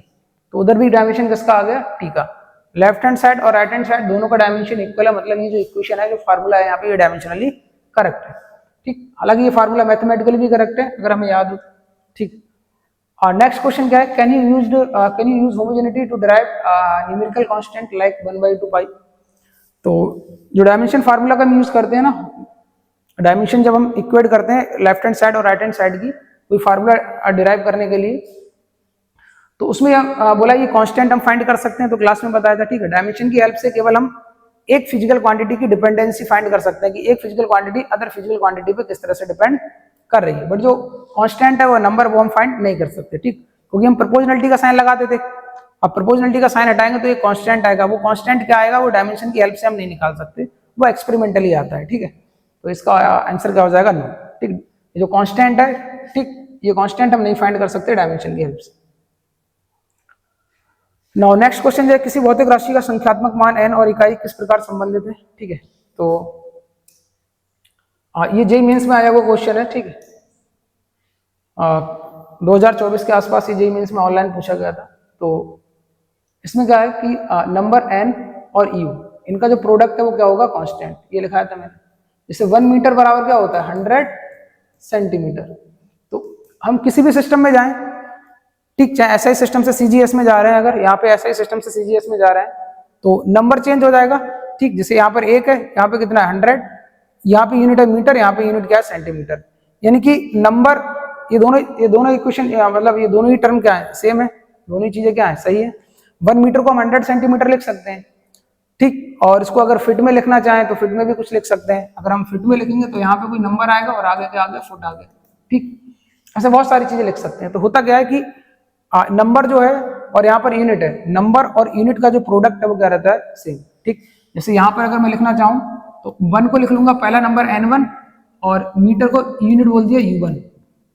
तो उधर भी डायमेंशन किसका आ गया, टी का। लेफ्ट हैंड साइड और राइट हैंड साइड दोनों का डायमेंशन इक्वल है, मतलब ये जो इक्वेशन है, जो फार्मूला है यहाँ पे, ये डायमेंशनली करेक्ट है, ठीक। हालांकि ये फार्मूला मैथमेटिकली भी करेक्ट है अगर हमें याद हो, ठीक। और नेक्स्ट क्वेश्चन क्या है, can you use homogeneity to derive numerical constant like 1/2 pi. तो जो डायमेंशन फार्मूला का हम यूज करते हैं ना, डायमेंशन जब हम इक्वेट करते हैं लेफ्ट हैंड साइड और राइट हैंड साइड की कोई फार्मूला डिराइव करने के लिए, तो उसमें बोला ये कांस्टेंट हम फाइंड कर सकते हैं, तो क्लास में बताया था, ठीक है। डायमेंशन की हेल्प से केवल हम एक फिजिकल क्वांटिटी की डिपेंडेंसी फाइंड कर सकते हैं कि एक physical quantity other physical quantity पे किस तरह से डिपेंड कर रही है, बट जो कांस्टेंट है वो नंबर वो हम फाइंड नहीं कर सकते, ठीक। क्योंकि हम प्रोपोर्शनलिटी का साइन लगाते थे, अब प्रोपोर्शनलिटी का साइन हटाएंगे तो एक कांस्टेंट आएगा, वो कांस्टेंट क्या आएगा, वो डायमेंशन की हेल्प से हम नहीं निकाल सकते, वो एक्सपेरिमेंटली आता है, ठीक है। तो इसका आंसर क्या हो जाएगा, नो, ठीक। ये जो कांस्टेंट है, ठीक, ये कांस्टेंट हम नहीं फाइंड कर सकते डायमेंशन की हेल्प से। नाउ नेक्स्ट क्वेश्चन है, किसी भौतिक राशि का संख्यात्मक मान n और इकाई किस प्रकार संबंधित है, ठीक है। तो ये जेईई मेंस में आया हुआ क्वेश्चन है, ठीक है। 2024 के आसपास ये जेईई मेंस में ऑनलाइन पूछा गया था। तो इसमें क्या है कि नंबर n और u इनका जो प्रोडक्ट है वो क्या होगा, कांस्टेंट, ये लिखाया था मैंने। जैसे 1 मीटर बराबर क्या होता है, 100 सेंटीमीटर। तो हम किसी भी सिस्टम में जाएं, ठीक, चाहे एसआई सिस्टम से सीजीएस में जा रहे हैं, अगर यहाँ पे एसआई सिस्टम से सीजीएस में जा रहे हैं तो नंबर चेंज हो जाएगा, ठीक। जैसे यहाँ पर 1 है, यहाँ पे कितना है, 100, यहाँ पे यूनिट है मीटर, यहाँ पे यूनिट क्या है, सेंटीमीटर। यानी कि नंबर, ये दोनों इक्वेशन, मतलब ये दोनों ही टर्म क्या है, सेम है, दोनों ही चीजें क्या है, सही है। 1 मीटर को हम 100 सेंटीमीटर लिख सकते हैं, ठीक। और इसको अगर फीट में लिखना चाहें तो फीट में भी कुछ लिख सकते हैं। अगर हम फीट में लिखेंगे तो यहाँ पे कोई नंबर आएगा और आगे क्या आ गया, फुट आ गया, ठीक। ऐसे बहुत सारी चीजें लिख सकते हैं। तो होता क्या है कि नंबर जो है और यहाँ पर यूनिट है, नंबर और यूनिट का जो प्रोडक्ट है वो क्या रहता है, सेम, ठीक। जैसे यहाँ पर अगर मैं लिखना चाहूँ तो 1 को लिख लूंगा पहला नंबर n1, और मीटर को यूनिट बोल दिया u1,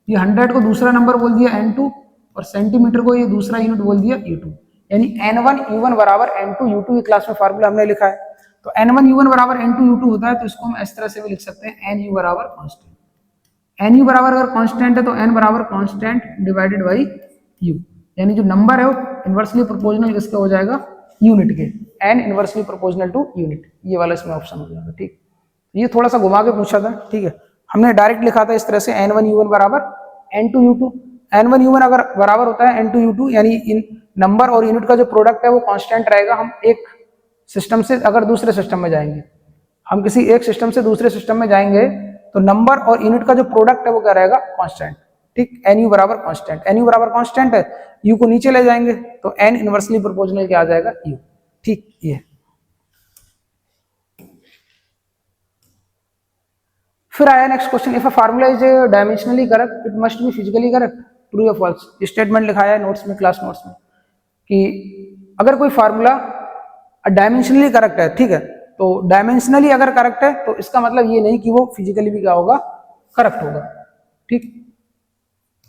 ये 100 को दूसरा नंबर बोल दिया n2, और सेंटीमीटर को ये दूसरा यूनिट बोल दिया u2, यानी n1 u1 बराबर n2 u2। ये क्लास में फार्मूला हमने लिखा है। तो n1 u1 बराबर n2 u2 होता है, तो इसको हम इस तरह से भी लिख सकते हैं, nu बराबर कांस्टेंट। nu बराबर अगर कांस्टेंट है तो n बराबर कांस्टेंट डिवाइडेड बाई u, यानी जो नंबर है वो इनवर्सली प्रोपोर्शनल किसके हो जाएगा, यूनिट के, n inversely proportional to unit, ये वाला इसमें ऑप्शन हो जाएगा, ठीक। ये थोड़ा सा घुमा के पूछा था, ठीक है। हमने डायरेक्ट लिखा था इस तरह से, n1 u1 बराबर n2 u2। n1 u1 अगर बराबर होता है n2 u2, यानी इन नंबर और यूनिट का जो प्रोडक्ट है वो कांस्टेंट रहेगा। हम एक सिस्टम से अगर दूसरे सिस्टम में जाएंगे, हम किसी एक सिस्टम से दूसरे सिस्टम में जाएंगे तो नंबर और यूनिट का जो प्रोडक्ट है वो क्या रहेगा, कांस्टेंट, ठीक। nu बराबर कांस्टेंट, nu बराबर कांस्टेंट है, u को नीचे ले जाएंगे तो n इनवर्सली प्रोपोर्शनल क्या आ जाएगा, u, ठीक। ये फिर आया next question, if a formula is dimensionally correct it must be physically correct, true या फॉल्स। स्टेटमेंट लिखाया है नोट्स में, क्लास नोट्स में, कि अगर कोई फार्मूला डायमेंशनली करेक्ट है, ठीक है, तो डायमेंशनली अगर करेक्ट है तो इसका मतलब ये नहीं कि वो फिजिकली भी क्या होगा, करेक्ट होगा। ठीक,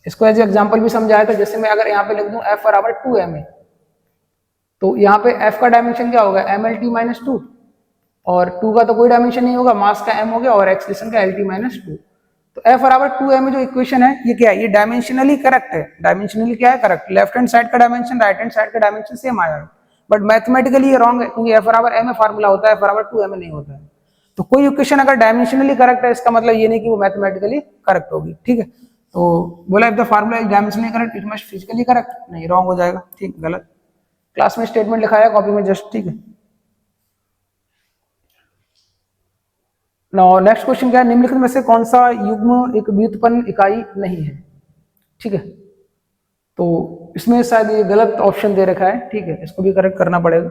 इसको एज एग्जांपल भी समझाया था। जैसे मैं अगर यहाँ पे लिख दूं f बराबर 2ma, तो यहाँ पे f का डायमेंशन क्या होगा, mlt-2, और 2 का तो कोई डायमेंशन नहीं होगा, मास का m हो गया और एक्सीलरेशन का lt-2। तो f बराबर 2m जो इक्वेशन है ये क्या है, ये डायमेंशनली करेक्ट है। डायमेंशनली क्या है, करेक्ट। लेफ्ट हैंड साइड का डायमेंशन राइट हैंड साइड का डायमेंशन सेम आया है, बट मैथमेटिकली ये रॉन्ग है, क्योंकि f बराबर m में फार्मूला होता है, f बराबर 2m नहीं होता है। तो कोई इक्वेशन अगर डायमेंशनली करेक्ट है इसका मतलब ये नहीं कि वो मैथमेटिकली करेक्ट होगी। ठीक है, तो बोला if the formula is dimensionally correct it must physically correct, नहीं रॉन्ग हो जाएगा। ठीक, गलत। क्लास में स्टेटमेंट लिखा है कॉपी में जस्ट। ठीक है, नाउ नेक्स्ट क्वेश्चन क्या है, निम्नलिखित में से कौन सा युग्म एक व्युत्पन्न इकाई नहीं है। ठीक है, तो इसमें शायद ये गलत ऑप्शन दे रखा है। ठीक है, इसको भी करेक्ट करना पड़ेगा।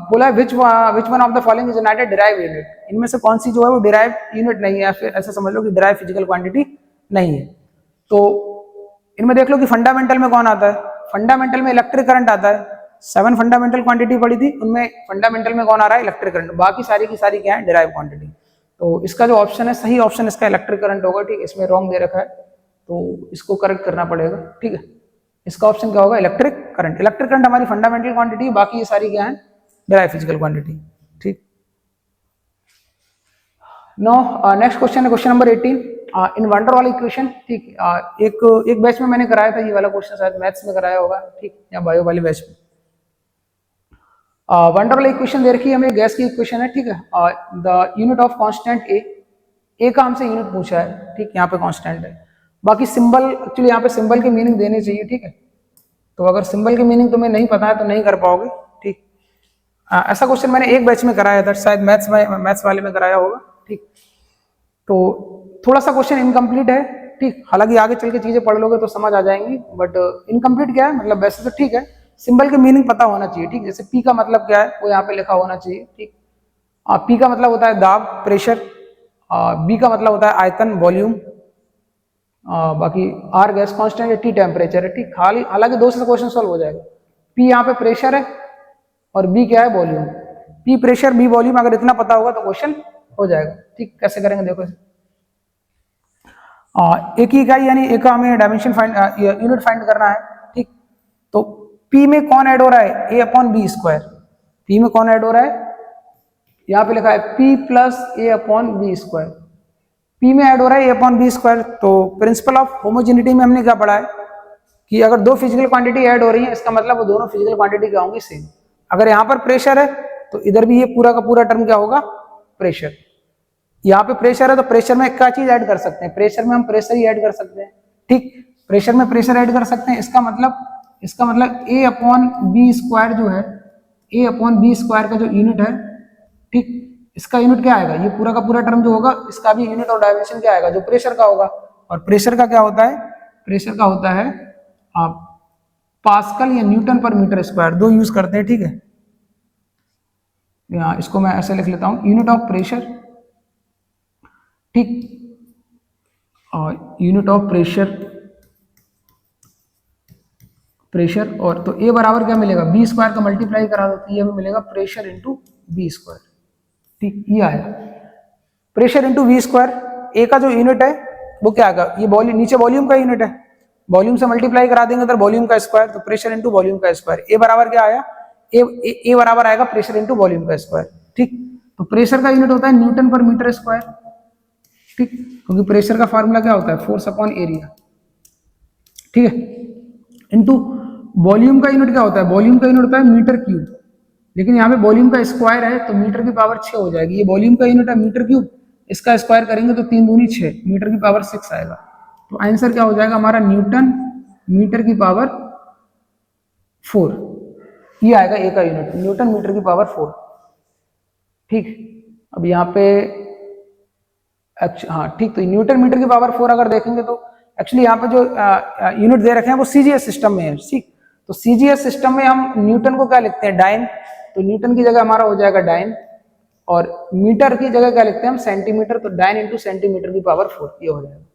बोला है which one of the following is not a derive unit, इनमें से कौन सी जो है वो डिराइव यूनिट नहीं है, या फिर ऐसा समझ लो कि डिराइव फिजिकल क्वांटिटी नहीं है। तो इनमें देख लो कि फंडामेंटल में कौन आता है, फंडामेंटल में इलेक्ट्रिक करंट आता है। 7 फंडामेंटल क्वांटिटी पड़ी थी, उनमें फंडामेंटल में कौन आ रहा है, इलेक्ट्रिक करंट। बाकी सारी की सारी क्या है, डिराइव क्वांटिटी। तो इसका जो ऑप्शन है, सही ऑप्शन इसका इलेक्ट्रिक करंट होगा। ठीक है, इसमें रॉन्ग दे रखा है तो इसको करेक्ट करना पड़ेगा। ठीक है, इसका ऑप्शन क्या होगा, इलेक्ट्रिक करंट। इलेक्ट्रिक करंट हमारी फंडामेंटल क्वांटिटी, बाकी ये सारी क्या है, डिराइव फिजिकल क्वांटिटी। ठीक, नो नेक्स्ट क्वेश्चन है क्वेश्चन नंबर 18 इन वंडर वाल इक्वेशन। ठीक, एक बैच में मैंने कराया था ये वाला क्वेश्चन, शायद मैथ्स में कराया होगा। ठीक, या बायो वाली बैच में। वंडर वाला इक्वेशन दे रखी है हमें, गैस की इक्वेशन है। ठीक है, द यूनिट ऑफ कांस्टेंट ए का हमसे यूनिट पूछा है। ठीक, यहाँ पे कांस्टेंट है। बाकी सिंबल, एक्चुअली यहाँ पे सिंबल के मीनिंग देने चाहिए। ठीक है, तो अगर सिंबल के मीनिंग तुम्हें नहीं पता है तो नहीं कर पाओगे। ठीक, ऐसा क्वेश्चन मैंने एक बैच में कराया था, शायद मैथ्स वाले में कराया होगा। ठीक, तो थोड़ा सा क्वेश्चन इनकम्प्लीट है। ठीक, हालांकि आगे चल के चीजें पढ़ लोगे तो समझ आ जाएंगी, बट इनकम्प्लीट क्या है, मतलब वैसे तो ठीक है, सिंबल के मीनिंग पता होना चाहिए। ठीक, जैसे पी का मतलब क्या है वो यहाँ पे लिखा होना चाहिए। ठीक, पी का मतलब होता है दाब, प्रेशर। बी का मतलब होता है आयतन, वॉल्यूम। बाकी आर गैस कांस्टेंट है, टी टेम्परेचर है। ठीक, हालांकि 2 से क्वेश्चन सॉल्व हो जाएगा। पी यहाँ पे प्रेशर है और बी क्या है, volume. P pressure, B volume, अगर इतना पता होगा तो क्वेश्चन हो जाएगा। ठीक, कैसे करेंगे देखो। एक ही इकाई यानी एक का हमें डायमेंशन यूनिट फाइंड करना है। ठीक, तो P में कौन ऐड हो रहा है, A upon B square. P में कौन ऐड हो रहा है, यहाँ पे लिखा है P plus A upon B square. P में ऐड हो रहा है A अपॉन बी स्क्वायर। तो प्रिंसिपल ऑफ होमोजेनिटी में हमने क्या पढ़ा है कि अगर 2 फिजिकल क्वांटिटी ऐड हो रही है इसका मतलब वो दोनों फिजिकल क्वांटिटी क्या होंगी, सेम। अगर यहाँ पर प्रेशर है तो इधर भी ये पूरा का पूरा टर्म क्या होगा, प्रेशर। यहाँ पे प्रेशर है तो प्रेशर में क्या चीज ऐड कर सकते हैं, प्रेशर में हम प्रेशर ही ऐड कर सकते हैं। ठीक, प्रेशर में प्रेशर ऐड कर सकते हैं। इसका मतलब A अपॉन बी स्क्वायर जो है, A अपॉन बी स्क्वायर का जो यूनिट है, ठीक, इसका यूनिट क्या आएगा, ये पूरा का पूरा टर्म जो होगा इसका भी यूनिट और डायमेंशन क्या आएगा, जो प्रेशर का होगा। और प्रेशर का क्या होता है, प्रेशर का होता है आप पास्कल या न्यूटन पर मीटर स्क्वायर, 2 यूज करते हैं। ठीक है, यहाँ इसको मैं ऐसे लिख लेता हूँ, यूनिट ऑफ प्रेशर। ठीक, और यूनिट ऑफ प्रेशर और तो A बराबर क्या मिलेगा, बी स्क्वायर का मल्टीप्लाई करा दो तो ये हमें मिलेगा प्रेशर इंटू बी स्क्वायर। ठीक, ये आया प्रेशर इंटू बी स्क्वायर। ए का जो यूनिट है वो क्या आएगा, ये वॉल्यूम, नीचे वॉल्यूम का यूनिट है, वॉल्यूम से मल्टीप्लाई करा देंगे तो वॉल्यूम का स्क्वायर, तो प्रेशर इंटू वॉल्यूम का स्क्वायर। ए बराबर क्या आया, ए बराबर आएगा प्रेशर इंटू वॉल्यूम का स्क्वायर। ठीक, तो प्रेशर का यूनिट होता है न्यूटन पर मीटर स्क्वायर। ठीक, क्योंकि प्रेशर का फार्मूला क्या होता है, फोर्स अपॉन एरिया। ठीक है, इनटू वॉल्यूम का यूनिट क्या होता है, वॉल्यूम का यूनिट होता है मीटर क्यूब, लेकिन यहाँ पे वॉल्यूम का स्क्वायर है तो मीटर की पावर 6 हो जाएगी। ये वॉल्यूम का यूनिट है मीटर क्यूब, इसका स्क्वायर करेंगे तो 3 दूनी 6, मीटर की पावर 6 आएगा। तो आंसर क्या हो जाएगा हमारा, न्यूटन मीटर की पावर 4, ये आएगा ए का यूनिट, न्यूटन मीटर की पावर 4। ठीक, अब यहाँ पे हाँ ठीक, तो न्यूटन मीटर की पावर 4 अगर देखेंगे तो एक्चुअली यहाँ पे जो यूनिट दे रखे हैं वो सीजीएस सिस्टम में है। ठीक, तो सीजीएस सिस्टम में हम न्यूटन को क्या लिखते हैं, डाइन, तो न्यूटन की जगह हमारा हो जाएगा डाइन, और मीटर की जगह क्या लिखते हैं हम, सेंटीमीटर, तो डाइन इंटू सेंटीमीटर की पावर 4 ये हो जाएगा।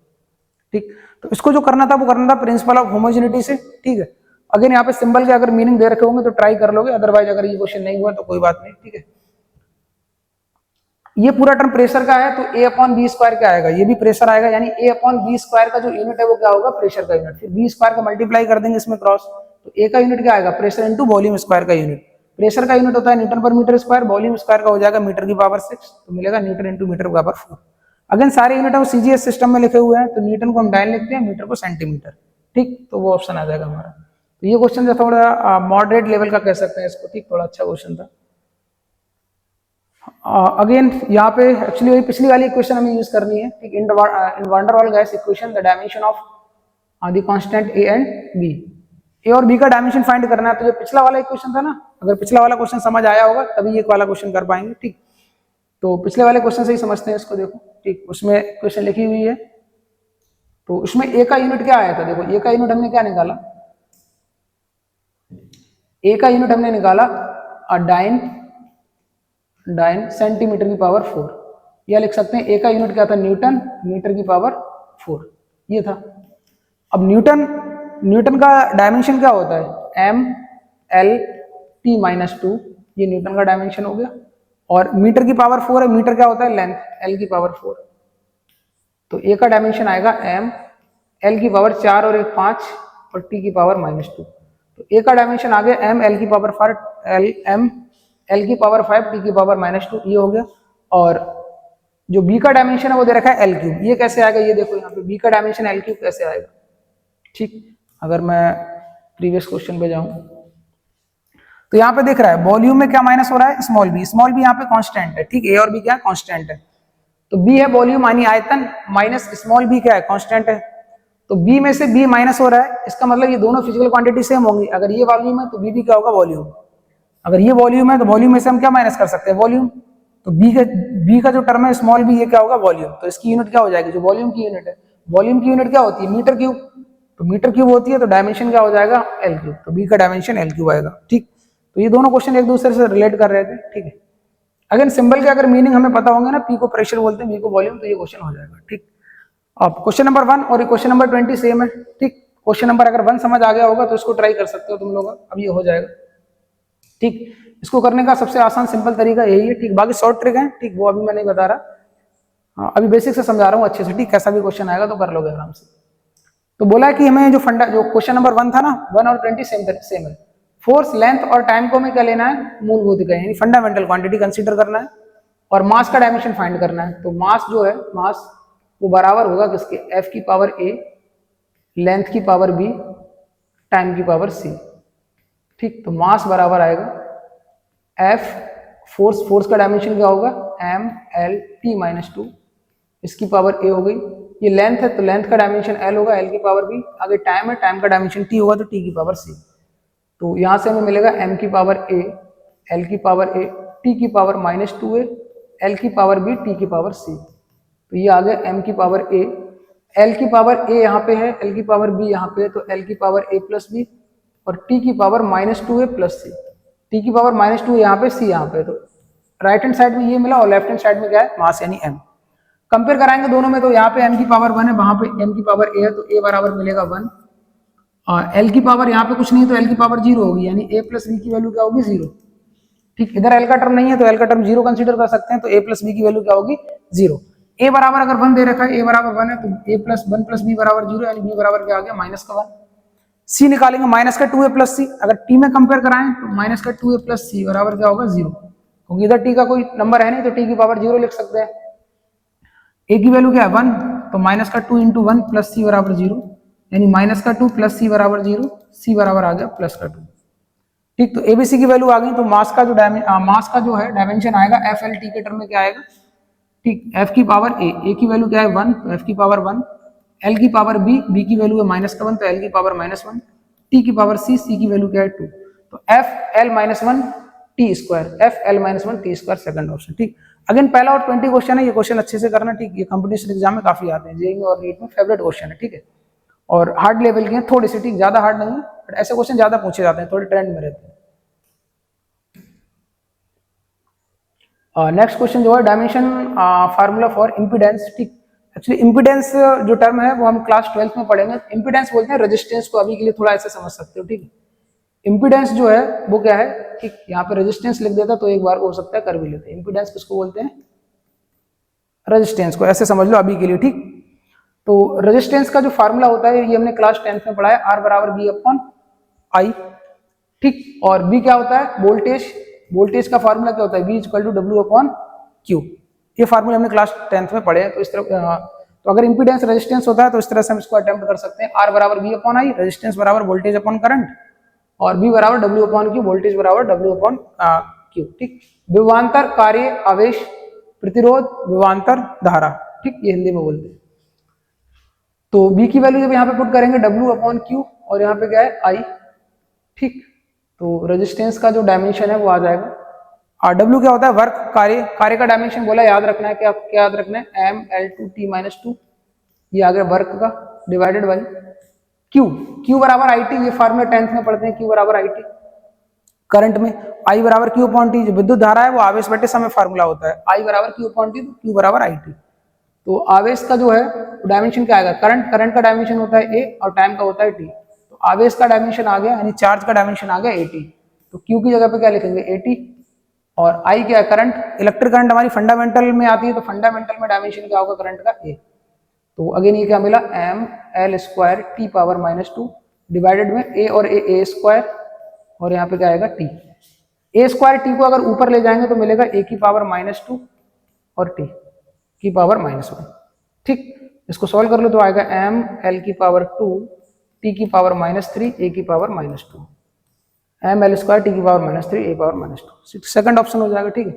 ठीक, तो इसको जो करना था वो करना था प्रिंसिपल ऑफ होमोजेनिटी से। ठीक है, अगेन यहाँ पे सिंबल के अगर मीनिंग दे रखे होंगे तो ट्राई कर लोगे, अदरवाइज अगर ये क्वेश्चन नहीं हुआ तो कोई बात नहीं। ठीक है, ये पूरा टर्म प्रेशर का है तो A अपॉन बी स्क्वायर क्या आएगा, ये भी प्रेशर आएगा, यानी A अपॉन बी स्क्वायर का जो यूनिट है वो क्या होगा, प्रेशर का यूनिट। फिर बी स्क्वायर का मल्टीप्लाई कर देंगे इसमें क्रॉस, तो A का यूनिट क्या आएगा, प्रेशर इंटू वॉल्यूम स्क्वायर का यूनिट। प्रेशर का यूनिट होता है न्यूटन पर मीटर स्क्वायर, वॉल्यूम स्क्वायर का हो जाएगा मीटर की पावर 6, तो मिलेगा न्यूटन इंटू मीटर की पावर 4। अगेन सारे यूनिट हम सीजीएस सिस्टम में लिखे हुए हैं, तो न्यूटन को हम डायन लिखते हैं, मीटर को सेंटीमीटर, ठीक, तो वो ऑप्शन आ जाएगा हमारा। तो ये क्वेश्चन जो थोड़ा मॉडरेट लेवल का कह सकते हैं इसको, ठीक, थोड़ा अच्छा क्वेश्चन था। अगेन यहाँ पे एक्चुअली वही पिछली वाली इक्वेशन हमें यूज करनी है, ठीक, in van der Waals gas equation the dimension of the constant a and b, a और बी का डायमेंशन फाइंड करना है। तो जो पिछला वाला इक्वेशन था ना, अगर पिछला वाला क्वेश्चन समझ आया होगा तभी ये वाला क्वेश्चन कर पाएंगे, ठीक। तो पिछले वाले क्वेश्चन से ही समझते हैं इसको, देखो, ठीक, उसमें क्वेश्चन लिखी हुई है, तो उसमें ए का यूनिट क्या आया था, देखो ए का यूनिट हमने क्या निकाला, ए का यूनिट हमने निकाला डाइन सेंटीमीटर की पावर 4, या लिख सकते हैं ए का यूनिट क्या था, न्यूटन मीटर की पावर 4, ये था। अब न्यूटन का डायमेंशन क्या होता है, एम एल टी माइनस 2, ये न्यूटन का डायमेंशन हो गया। और मीटर की पावर 4 है, मीटर क्या होता है, लेंथ, एल की पावर 4, तो ए का डायमेंशन आएगा एम एल की पावर 4 और 1 5 और टी की पावर -2, तो ए का डायमेंशन आ गया एम एल की पावर 5 एम एल की पावर 5 टी की पावर -2, ये हो गया। और जो बी का डायमेंशन है वो दे रखा है एल क्यूब, ये कैसे आएगा, ये देखो यहाँ पे बी का डायमेंशन एल क्यूब कैसे आएगा, ठीक। अगर मैं प्रीवियस क्वेश्चन पे जाऊं तो यहाँ पे देख रहा है वॉल्यूम में क्या माइनस हो रहा है, स्मॉल बी यहाँ पे कांस्टेंट है, ठीक, ए और बी क्या है, कांस्टेंट है, तो बी है वॉल्यूम यानी आयतन, माइनस स्मॉल बी क्या है, कांस्टेंट है, तो बी में से बी माइनस हो रहा है, इसका मतलब ये दोनों फिजिकल क्वांटिटी सेम होंगी। अगर ये वॉल्यूम है तो बी भी क्या होगा, वॉल्यूम। अगर ये वॉल्यूम है तो वॉल्यूम में से हम क्या माइनस कर सकते हैं, वॉल्यूम, तो बी का जो टर्म है स्मॉल बी, ये क्या होगा, वॉल्यूम, तो इसकी यूनिट क्या हो जाएगी, जो वॉल्यूम की यूनिट है, वॉल्यूम की यूनिट क्या होती है, मीटर क्यूब, तो मीटर क्यूब होती है, तो डायमेंशन क्या हो जाएगा, एल क्यूब, तो बी का डायमेंशन एल क्यूब आएगा, ठीक। तो ये दोनों क्वेश्चन एक दूसरे से रिलेट कर रहे थे, ठीक है। अगर सिंबल के अगर मीनिंग हमें पता होंगे ना, पी को प्रेशर बोलते हैं, बी को वॉल्यूम, तो ये क्वेश्चन हो जाएगा, ठीक। अब क्वेश्चन नंबर 1 और क्वेश्चन नंबर 20 सेम है, ठीक। क्वेश्चन नंबर अगर 1 समझ आ गया होगा तो इसको ट्राई कर सकते हो तुम लोग, अब ये हो जाएगा, ठीक। इसको करने का सबसे आसान सिंपल तरीका यही है, ठीक। बाकी शॉर्ट ट्रिक है, ठीक, वो अभी मैं नहीं बता रहा, हाँ, अभी बेसिक से समझा रहा हूँ अच्छे से, ठीक। कैसा भी क्वेश्चन आएगा तो कर लोगे आराम से। तो बोला है कि हमें जो क्वेश्चन नंबर 1 था ना, 1 और 20 सेम है। फोर्स, लेंथ और टाइम को हमें क्या लेना है, मूलभूत इकाई यानी फंडामेंटल क्वांटिटी कंसीडर करना है, और मास का डायमेंशन फाइंड करना है। तो मास जो है, मास वो बराबर होगा किसके, एफ की पावर ए, लेंथ की पावर बी, टाइम की पावर सी, ठीक। तो मास बराबर आएगा एफ, फोर्स का डायमेंशन क्या होगा, एम एल टी -2, इसकी पावर ए हो गई। ये लेंथ है तो लेंथ का डायमेंशन एल होगा, एल की पावर बी। आगे टाइम है, टाइम का डायमेंशन टी होगा, तो टी की पावर सी। तो यहाँ से हमें मिलेगा एम की पावर ए, एल की पावर ए, टी की पावर -2 ए, एल की पावर बी, टी की पावर सी। तो ये आ गया एम की पावर ए, एल की पावर ए यहाँ पे है, एल की पावर बी यहाँ पे है, तो एल की पावर ए प्लस बी, और टी की पावर -2 ए प्लस सी। टी की पावर -2 यहाँ पे, सी यहाँ पे, तो राइट हैंड साइड में ये मिला और लेफ्ट हैंड साइड में क्या है, मास यानी एम। कंपेयर कराएंगे दोनों में, तो यहाँ पे एम की पावर 1 है, वहां पे एम की पावर ए है, तो ए बराबर मिलेगा 1, और एल की पावर यहाँ पे कुछ नहीं है तो एल की पावर 0 होगी, यानी ए प्लस बी की वैल्यू क्या होगी, 0, ठीक। इधर एल का टर्म नहीं है तो एल का टर्म 0 कंसीडर कर सकते हैं, तो ए प्लस बी की वैल्यू क्या होगी, 0। ए बराबर अगर 1 दे रखा है, ए बराबर 1 है, तो ए प्लस 1 प्लस बी बराबर 0, यानी बी बराबर क्या आ गया, माइनस का 1। सी निकालेंगे, माइनस का 2a प्लस सी, अगर टी में कंपेयर कराएं तो माइनस का 2a प्लस सी बराबर क्या होगा, 0, क्योंकि इधर टी का कोई नंबर है नहीं तो टी की पावर 0 लिख सकते हैं। ए की वैल्यू क्या है, 1, तो माइनस का 2 × 1 प्लस सी बराबर 0, यानी माइनस का 2 प्लस सी बराबर 0, सी बराबर आ गया प्लस का 2, ठीक। तो एबीसी की वैल्यू आ गई, तो मास का जो है डायमेंशन आएगा एफ एल टी के टर्म में क्या आएगा, ठीक। एफ की पावर ए की वैल्यू क्या है 1, तो एफ की पावर 1, एल की पावर बी की वैल्यू है -1, तो एल की पावर -1, टी की पावर सी की वैल्यू क्या है 2, तो F L -1 T square, F L -1 T square, second option, ठीक। अगेन पहला और 20 क्वेश्चन है, ये क्वेश्चन अच्छे से करना, ठीक। ये कंपटीशन एग्जाम में काफी आते हैं, जेईई और नीट में फेवरेट क्वेश्चन है, ठीक है। और हार्ड लेवल के हैं थोड़े से, ठीक, ज्यादा हार्ड नहीं है, बट ऐसे क्वेश्चन ज्यादा पूछे जाते हैं, थोड़े ट्रेंड में रहते हैं। नेक्स्ट क्वेश्चन जो है डायमेंशन फार्मूला फॉर इम्पीडेंस, ठीक। एक्चुअली इम्पीडेंस जो टर्म है वो हम क्लास 12th में पढ़ेंगे। इम्पीडेंस बोलते हैं रेजिस्टेंस को, अभी के लिए थोड़ा ऐसे समझ सकते हो, ठीक। इम्पीडेंस जो है वो क्या है, ठीक। यहाँ पे रेजिस्टेंस लिख देता तो एक बार को हो सकता है कर भी लेते हैं। इम्पीडेंस किसको बोलते हैं, रेजिस्टेंस को ऐसे समझ लो अभी के लिए, ठीक। तो रेजिस्टेंस का जो फार्मूला होता है ये हमने क्लास 10th में पढ़ा है, R बराबर B अपॉन I, ठीक। और B क्या होता है, वोल्टेज, वोल्टेज का फार्मूला क्या होता है, V equal to W upon Q। ये फार्मूला हमने क्लास 10th में पढ़े हैं। तो इस तरह तो अगर इंपीडेंस रेजिस्टेंस होता है तो इस तरह से हम इसको अटेम्प्ट कर सकते हैं, R बराबर B अपॉन I, रेजिस्टेंस बराबर वोल्टेज अपॉन करंट, और B बराबर W अपॉन Q, वोल्टेज बराबर W अपॉन Q, ठीक। विभवांतर कार्य आवेश प्रतिरोध विभवांतर धारा, ठीक, ये हिंदी में बोलते हैं। तो B की वैल्यू जब यहाँ पे पुट करेंगे W अपॉन Q और यहाँ पे क्या है I, ठीक। तो रेजिस्टेंस का जो डायमेंशन है वो आ जाएगा, और W क्या होता है, वर्क, कार्य, कार्य का डायमेंशन बोला याद रखना है, क्या क्या याद रखना है, M_L2T-2, ये आ गया वर्क का, डिवाइडेड बाई Q बराबर IT, ये फार्मूला 10th में पढ़ते हैं, Q बराबर IT। करंट में I बराबर Q अपॉन T, जो विद्युत धारा है वो आवेश बटे समय फार्मूला होता है, I बराबर Q अपॉन T, तो Q बराबर IT। तो आवेश का जो है डायमेंशन क्या आएगा, करंट का डायमेंशन होता है A और टाइम का होता है T, तो आवेश का डायमेंशन आ गया, यानी चार्ज का डायमेंशन आ गया AT। तो Q की जगह पे क्या लिखेंगे AT, और I क्या है करंट, इलेक्ट्रिक करंट हमारी फंडामेंटल में आती है, तो फंडामेंटल में डायमेंशन क्या होगा करंट का A। तो अगेन ये क्या मिला, M_L²T⁻² डिवाइडेड में A और A² और यहाँ पे क्या आएगा T। A² को अगर ऊपर ले जाएंगे तो मिलेगा A⁻² और T की पावर -1, ठीक। इसको सॉल्व कर लो तो आएगा ML⁻², T⁻³ A⁻², ML² T⁻³ A⁻², second option हो जाएगा, ठीक है।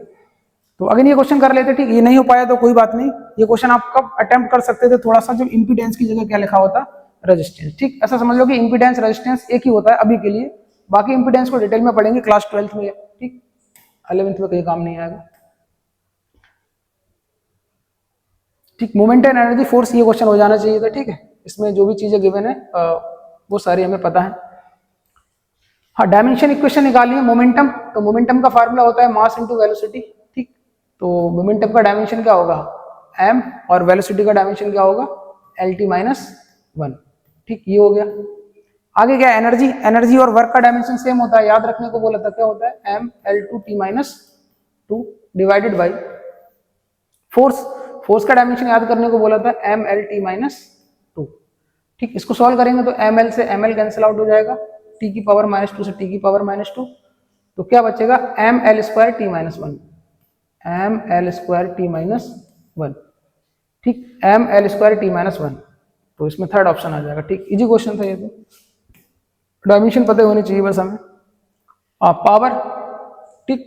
तो अगेन ये क्वेश्चन कर लेते, ठीक। ये नहीं हो पाया तो कोई बात नहीं, ये क्वेश्चन आप कब अटेम्प्ट कर सकते थे, थोड़ा सा जब इंपीडेंस की जगह क्या लिखा होता, रेजिस्टेंस, ठीक। ऐसा समझ लो कि इंपीडेंस रेजिस्टेंस एक ही होता है अभी के लिए, बाकी इंपीडेंस को डिटेल में पढ़ेंगे क्लास 12th में, ठीक। 11th में कहीं काम नहीं आएगा, ठीक। मोमेंट एंड एनर्जी फोर्स, ये क्वेश्चन हो जाना चाहिए था, ठीक है। इसमें जो भी चीजें गिवन है वो सारी हमें पता है। हाँ, डायमेंशन इक्वेशन निकाली है मोमेंटम, तो मोमेंटम का फार्मूला होता है मास इनटू वेलोसिटी, ठीक। तो मोमेंटम का डायमेंशन क्या होगा m, और वेलोसिटी का डायमेंशन क्या होगा LT-1, ठीक। ये हो गया। आगे क्या, एनर्जी, एनर्जी और वर्क का डायमेंशन सेम होता है, याद रखने को बोला था, क्या होता है ML2T-2 divided by force, force का डायमेंशन याद करने को बोला था MLT-2, ठीक। इसको सॉल्व करेंगे तो ML से ML कैंसिल आउट हो जाएगा, T⁻² से T⁻², तो क्या बचेगा ML²T-1, ML²T-1, ठीक, ML²T-1। तो इसमें थर्ड ऑप्शन आ जाएगा, ठीक। इजी क्वेश्चन था ये, तो डायमेंशन पता होनी चाहिए बस हमें। पावर, ठीक।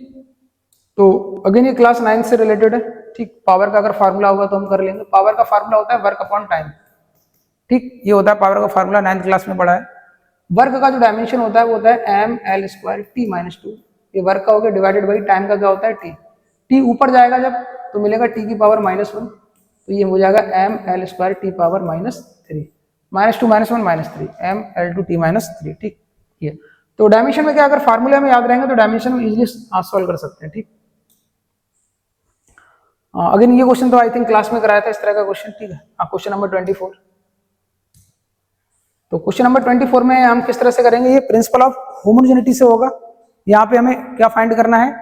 तो अगेन ये क्लास 9 से रिलेटेड है, ठीक। पावर का अगर फार्मूला होगा तो हम कर लेंगे। पावर का फार्मूला होता है वर्क अपॉन टाइम, ठीक। ये होता है पावर का फार्मूला, 9th क्लास में पढ़ा है। वर्क का जो डायमेंशन होता है वो होता है ML²T-2, ये वर्क का हो गया, डिवाइडेड बाई टाइम का क्या होता है T। T ऊपर जाएगा जब तो मिलेगा T⁻1, तो ये हो जाएगा ML²T⁻³ -2 -1 -3 ML2T-3, ठीक। ये तो डायमेंशन में क्या, अगर फार्मूले में याद रहेंगे तो डायमेंशन में इजीली सॉल्व कर सकते हैं, ठीक। अगेन ये क्वेश्चन तो आई थिंक क्लास में कराया था इस तरह का क्वेश्चन, ठीक है। Question number 24। तो क्वेश्चन नंबर 24 में हम किस तरह से करेंगे, ये प्रिंसिपल ऑफ होमोजेनिटी से होगा। यहाँ पे हमें क्या फाइंड करना है,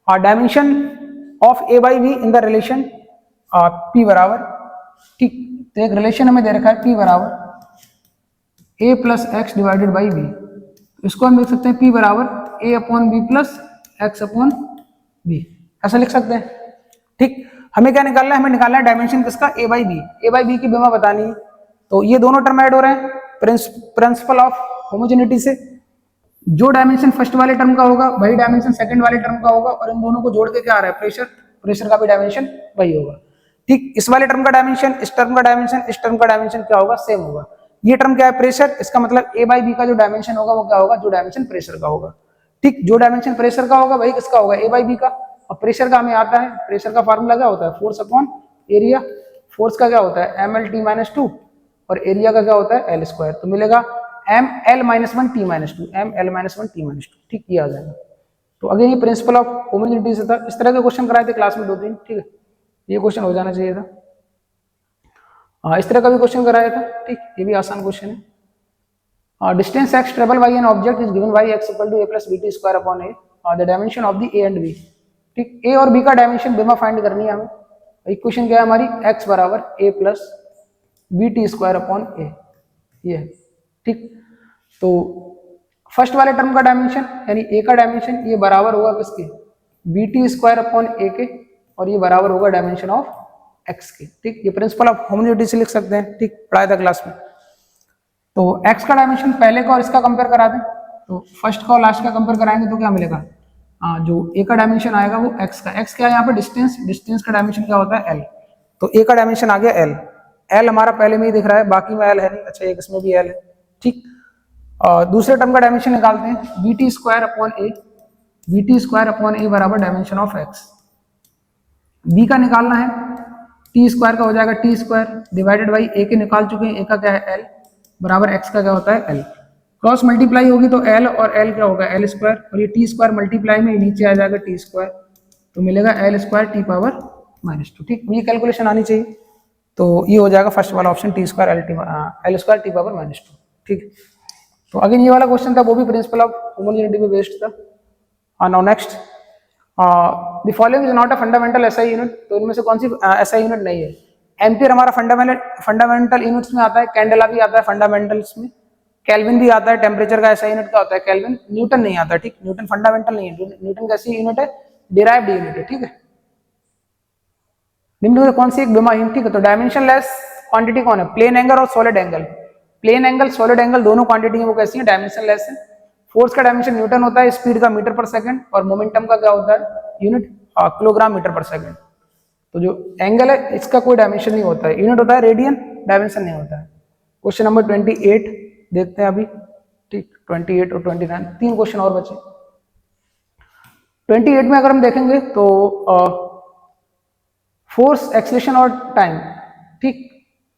dimension of A by V in the relation P बराबर, ठीक। तो एक रिलेशन हमें दे रखा है P बराबर A plus x divided by V, इसको हम लिख सकते हैं P बराबर A upon B plus x upon B, ऐसा लिख सकते हैं, ठीक। हमें क्या निकालना है, हमें निकालना है डायमेंशन किसका, A बाई B की बेमा बतानी है। तो ये दोनों टर्म ऐड हो रहे हैं प्रिंसिपल ऑफ होमोजेनिटी से, जो डायमेंशन फर्स्ट वाले टर्म का होगा वही डायमेंशन सेकंड वाले टर्म का होगा, और इन दोनों को जोड़ के क्या आ रहा है प्रेशर, प्रेशर का भी डायमेंशन वही होगा, ठीक। इस वाले टर्म का डायमेंशन, इस टर्म का डायमेंशन, इस टर्म का डायमेंशन क्या होगा, सेम होगा। ये टर्म क्या है प्रेशर, इसका मतलब A बाई B का जो डायमेंशन होगा वो क्या होगा, जो डायमेंशन प्रेशर का होगा, ठीक। जो डायमेंशन प्रेशर का होगा वही किसका होगा, A बाई B का। और प्रेशर का हमें आता है, प्रेशर का फार्मूला क्या होता है, फोर्स अपॉन एरिया। फोर्स का क्या होता है ML_T-2 और एरिया का क्या होता है L², तो मिलेगा ML-1T-2, ML-1T-2, ठीक। ये आ जाएगा। तो अगेन ये प्रिंसिपल ऑफ होमोजेनिटी से था, इस तरह के क्वेश्चन कराए थे क्लास में 2-3, ठीक है। ये क्वेश्चन हो जाना चाहिए था। इस तरह का भी क्वेश्चन कराया था, ठीक। ये भी आसान क्वेश्चन है। Distance x travel by an object is given by x equal to a plus bt square upon a, the dimension of the a and b, ठीक। a और b का डायमेंशन बेमा फाइंड करनी है हमें, इक्वेशन क्या है हमारी, x बराबर a plus b t square upon a, ये है। ठीक, तो फर्स्ट वाले टर्म का डायमेंशन यानी a का डायमेंशन ये बराबर होगा किसके, बी टी स्क्वायर अपॉन ए के, और ये बराबर होगा डायमेंशन ऑफ x के। ठीक, ये प्रिंसिपल ऑफ होमोजेनिटी से लिख सकते हैं। ठीक, पढ़ाया था क्लास में। तो x का डायमेंशन पहले का और इसका कंपेयर करा दें, तो फर्स्ट का और लास्ट का कंपेयर कराएंगे तो क्या मिलेगा, जो a का डायमेंशन आएगा वो x का, x क्या है यहाँ पे, डिस्टेंस, डिस्टेंस का डायमेंशन क्या होता है l, तो a का डायमेंशन आ गया l, l हमारा पहले में ही दिख रहा है, बाकी में l है नहीं, अच्छा एक इसमें भी l है। ठीक, दूसरे टर्म का डायमेंशन निकालते हैं, बी टी स्क्वायर अपॉन ए, बी टी स्क्वायर अपॉन ए बराबर डायमेंशन ऑफ x, b का निकालना है, टी स्क्वायर का हो जाएगा टी स्क्वायर डिवाइडेड बाई ए के निकाल चुके हैं, ए का क्या है l बराबर x का क्या होता है l, क्रॉस मल्टीप्लाई होगी तो l और l क्या होगा l स्क्वायर, और ये टी स्क्वायर मल्टीप्लाई में नीचे आ जाएगा टी स्क्वायर, तो मिलेगा l स्क्वायर टी पावर -2। ठीक, ये कैलकुलेशन आनी चाहिए, तो ये हो जाएगा फर्स्ट वाला option, T square L square T power -2। ठीक, तो अगेन ये वाला क्वेश्चन था, वो भी प्रिंसिपल ऑफ होमोजेनिटी पे बेस्ड था। Now next, the following is not a fundamental SI unit, तो इनमें से कौन सी एसआई यूनिट नहीं है, एम्पियर हमारा फंडामेंटल यूनिट्स में आता है, कैंडेला भी आता है फंडामेंटल्स में, केल्विन भी आता है, टेम्परेचर का एसआई यूनिट क्या होता है केल्विन, न्यूटन नहीं आता। ठीक, न्यूटन फंडामेंटल नहीं है, न्यूटन कैसी यूनिट है, डिराइव्ड यूनिट है। ठीक है, निम्न में कौन सी एक बीमारी, ठीक है, तो डायमेंशन लेस क्वांटिटी कौन है, प्लेन एंगल और solid angle, plane angle solid angle दोनों क्वांटिटी है वो कैसी है, डायमेंशन लेस है। फोर्स का डायमेंशन न्यूटन होता है, स्पीड का मीटर पर सेकंड, और मोमेंटम का क्या होता है यूनिट किलोग्राम मीटर पर सेकंड। तो जो एंगल है इसका कोई डायमेंशन नहीं होता है, यूनिट होता है रेडियन, डायमेंशन नहीं होता है। क्वेश्चन नंबर 28 देखते हैं अभी। ठीक, 28 और 29 तीन क्वेश्चन और बचे। 28 में अगर हम देखेंगे तो फोर्स, एक्सेलरेशन और टाइम, ठीक,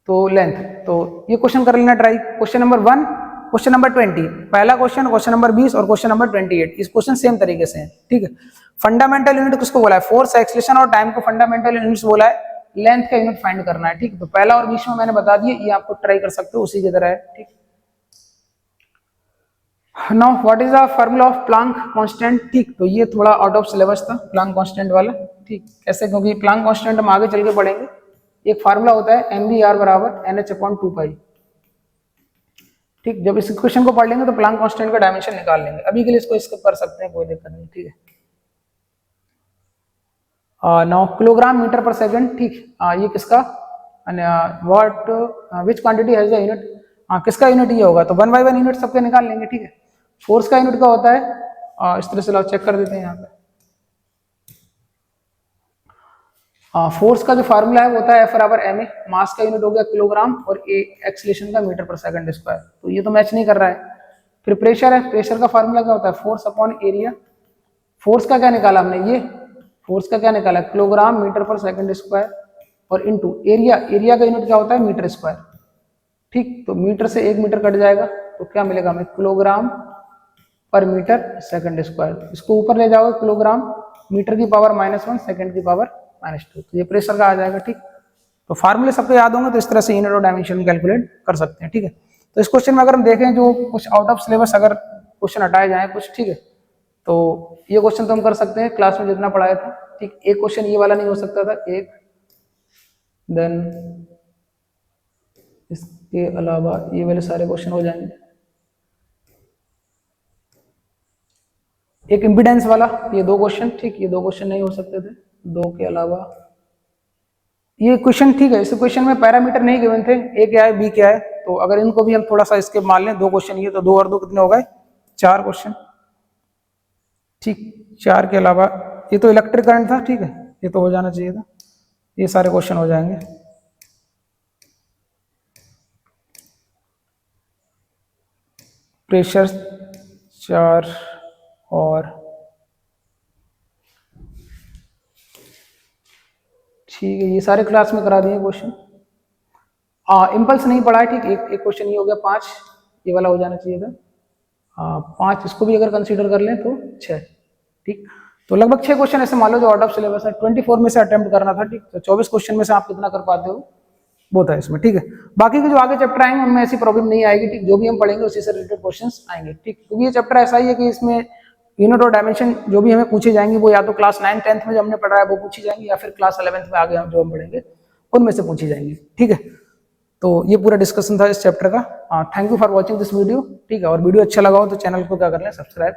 तो लेंथ, तो ये क्वेश्चन कर लेना try. Question number 1, question number 20, पहला क्वेश्चन, क्वेश्चन नंबर 20 और क्वेश्चन नंबर 28, इस क्वेश्चन सेम तरीके से है। ठीक है, फंडामेंटल यूनिट किसको बोला है, फोर्स, एक्सेलरेशन और टाइम को फंडामेंटल यूनिट्स बोला है, लेंथ का यूनिट फाइंड करना है। ठीक, तो पहला और 20 में मैंने बता दिया, ये आपको ट्राई कर सकते हो, उसी की तरह है। ठीक, now what is the formula of Planck constant. ठीक, तो ये थोड़ा आउट ऑफ सिलेबस था प्लांक कांस्टेंट वाला। ठीक, कैसे, क्योंकि प्लांक कांस्टेंट हम आगे चल के पढ़ेंगे। एक फार्मूला होता है mvr बराबर nh/2 ठीक, जब इस इक्वेशन को पढ़ लेंगे तो प्लांक कांस्टेंट का डायमेंशन निकाल लेंगे, अभी के लिए इसको स्किप कर सकते हैं, कोई दिक्कत नहीं। ठीक है, नाउ किलोग्राम मीटर पर सेकंड। ठीक, ये किसका, what which quantity has the unit, किसका यूनिट ये होगा, तो 1 बाय 1 यूनिट सबके निकाल लेंगे। ठीक है, फोर्स का यूनिट क्या होता है, इस तरह से चेक कर देते हैं यहाँ पे। फोर्स का जो फार्मूला है वो होता है F बराबर ma, मास का यूनिट हो गया किलोग्राम, और a एक्सीलरेशन का मीटर पर सेकंड स्क्वायर, तो ये तो मैच नहीं कर रहा है। फिर प्रेशर है, प्रेशर का फार्मूला क्या होता है, फोर्स अपॉन एरिया, फोर्स का क्या निकाला हमने, ये फोर्स का क्या निकाला, किलोग्राम मीटर पर सेकंड स्क्वायर, और इनटू एरिया, एरिया का यूनिट क्या होता है मीटर स्क्वायर। ठीक, तो मीटर से 1 मीटर कट जाएगा तो क्या मिलेगा हमें, किलोग्राम पर मीटर सेकंड स्क्वायर, इसको ऊपर ले जाओगे किलोग्राम मीटर की पावर -1 सेकंड की पावर -2, तो ये प्रेशर का आ जाएगा। ठीक, तो फार्मूले सबको याद होंगे, तो इस तरह से यूनिट और डायमेंशन कैलकुलेट कर सकते हैं। ठीक है, तो इस क्वेश्चन में अगर हम देखें जो कुछ आउट ऑफ सिलेबस अगर क्वेश्चन हटाए जाए कुछ, ठीक है, तो ये क्वेश्चन तो हम कर सकते हैं क्लास में जितना पढ़ाया था। ठीक, एक क्वेश्चन ये वाला नहीं हो सकता था, एक, देन इसके अलावा ये वाले सारे क्वेश्चन हो जाएंगे। एक इम्पीडेंस वाला, ये 2 क्वेश्चन, ठीक, ये 2 क्वेश्चन नहीं हो सकते थे, 2 के अलावा ये क्वेश्चन। ठीक है, इस क्वेश्चन में पैरामीटर नहीं गिवन थे, ए क्या है बी क्या है, तो अगर इनको भी हम थोड़ा सा इसके मान लें, 2 क्वेश्चन ये, तो 2 और 2 कितने हो गए, 4 क्वेश्चन। ठीक, 4 के अलावा ये तो इलेक्ट्रिक करंट था, ठीक है, ये तो हो जाना चाहिए था, ये सारे क्वेश्चन हो जाएंगे। प्रेशर 4 और ठीक है, ये सारे क्लास में करा दिए क्वेश्चन। इम्पल्स नहीं पढ़ा है, ठीक, एक क्वेश्चन ये हो गया 5, ये वाला हो जाना चाहिए था। 5 इसको भी अगर कंसीडर कर लें तो 6। ठीक, तो लगभग 6 क्वेश्चन ऐसे मान लो जो आउट ऑफ सिलेबस है, 24 में से अटेम्प्ट करना था। ठीक, तो 24 क्वेश्चन में से आप कितना कर पाते हो वो था इसमें। ठीक है, बाकी के जो आगे चैप्टर आएंगे उनमें ऐसी प्रॉब्लम नहीं आएगी। ठीक, जो भी हम पढ़ेंगे उसी से रिलेटेड क्वेश्चंस आएंगे। ठीक, क्योंकि ये चैप्टर ऐसा ही है कि इसमें यूनिट और डायमेंशन जो भी हमें पूछी जाएंगी वो या तो क्लास 9 10th में जो हमने पढ़ा है वो पूछी जाएंगी, या फिर क्लास 11th में आगे हम जो हम पढ़ेंगे उनमें से पूछी जाएंगी। ठीक है, तो ये पूरा डिस्कशन था इस चैप्टर का। Thank you for watching this video. ठीक है, और वीडियो अच्छा लगा हो तो चैनल को क्या कर लें, सब्सक्राइब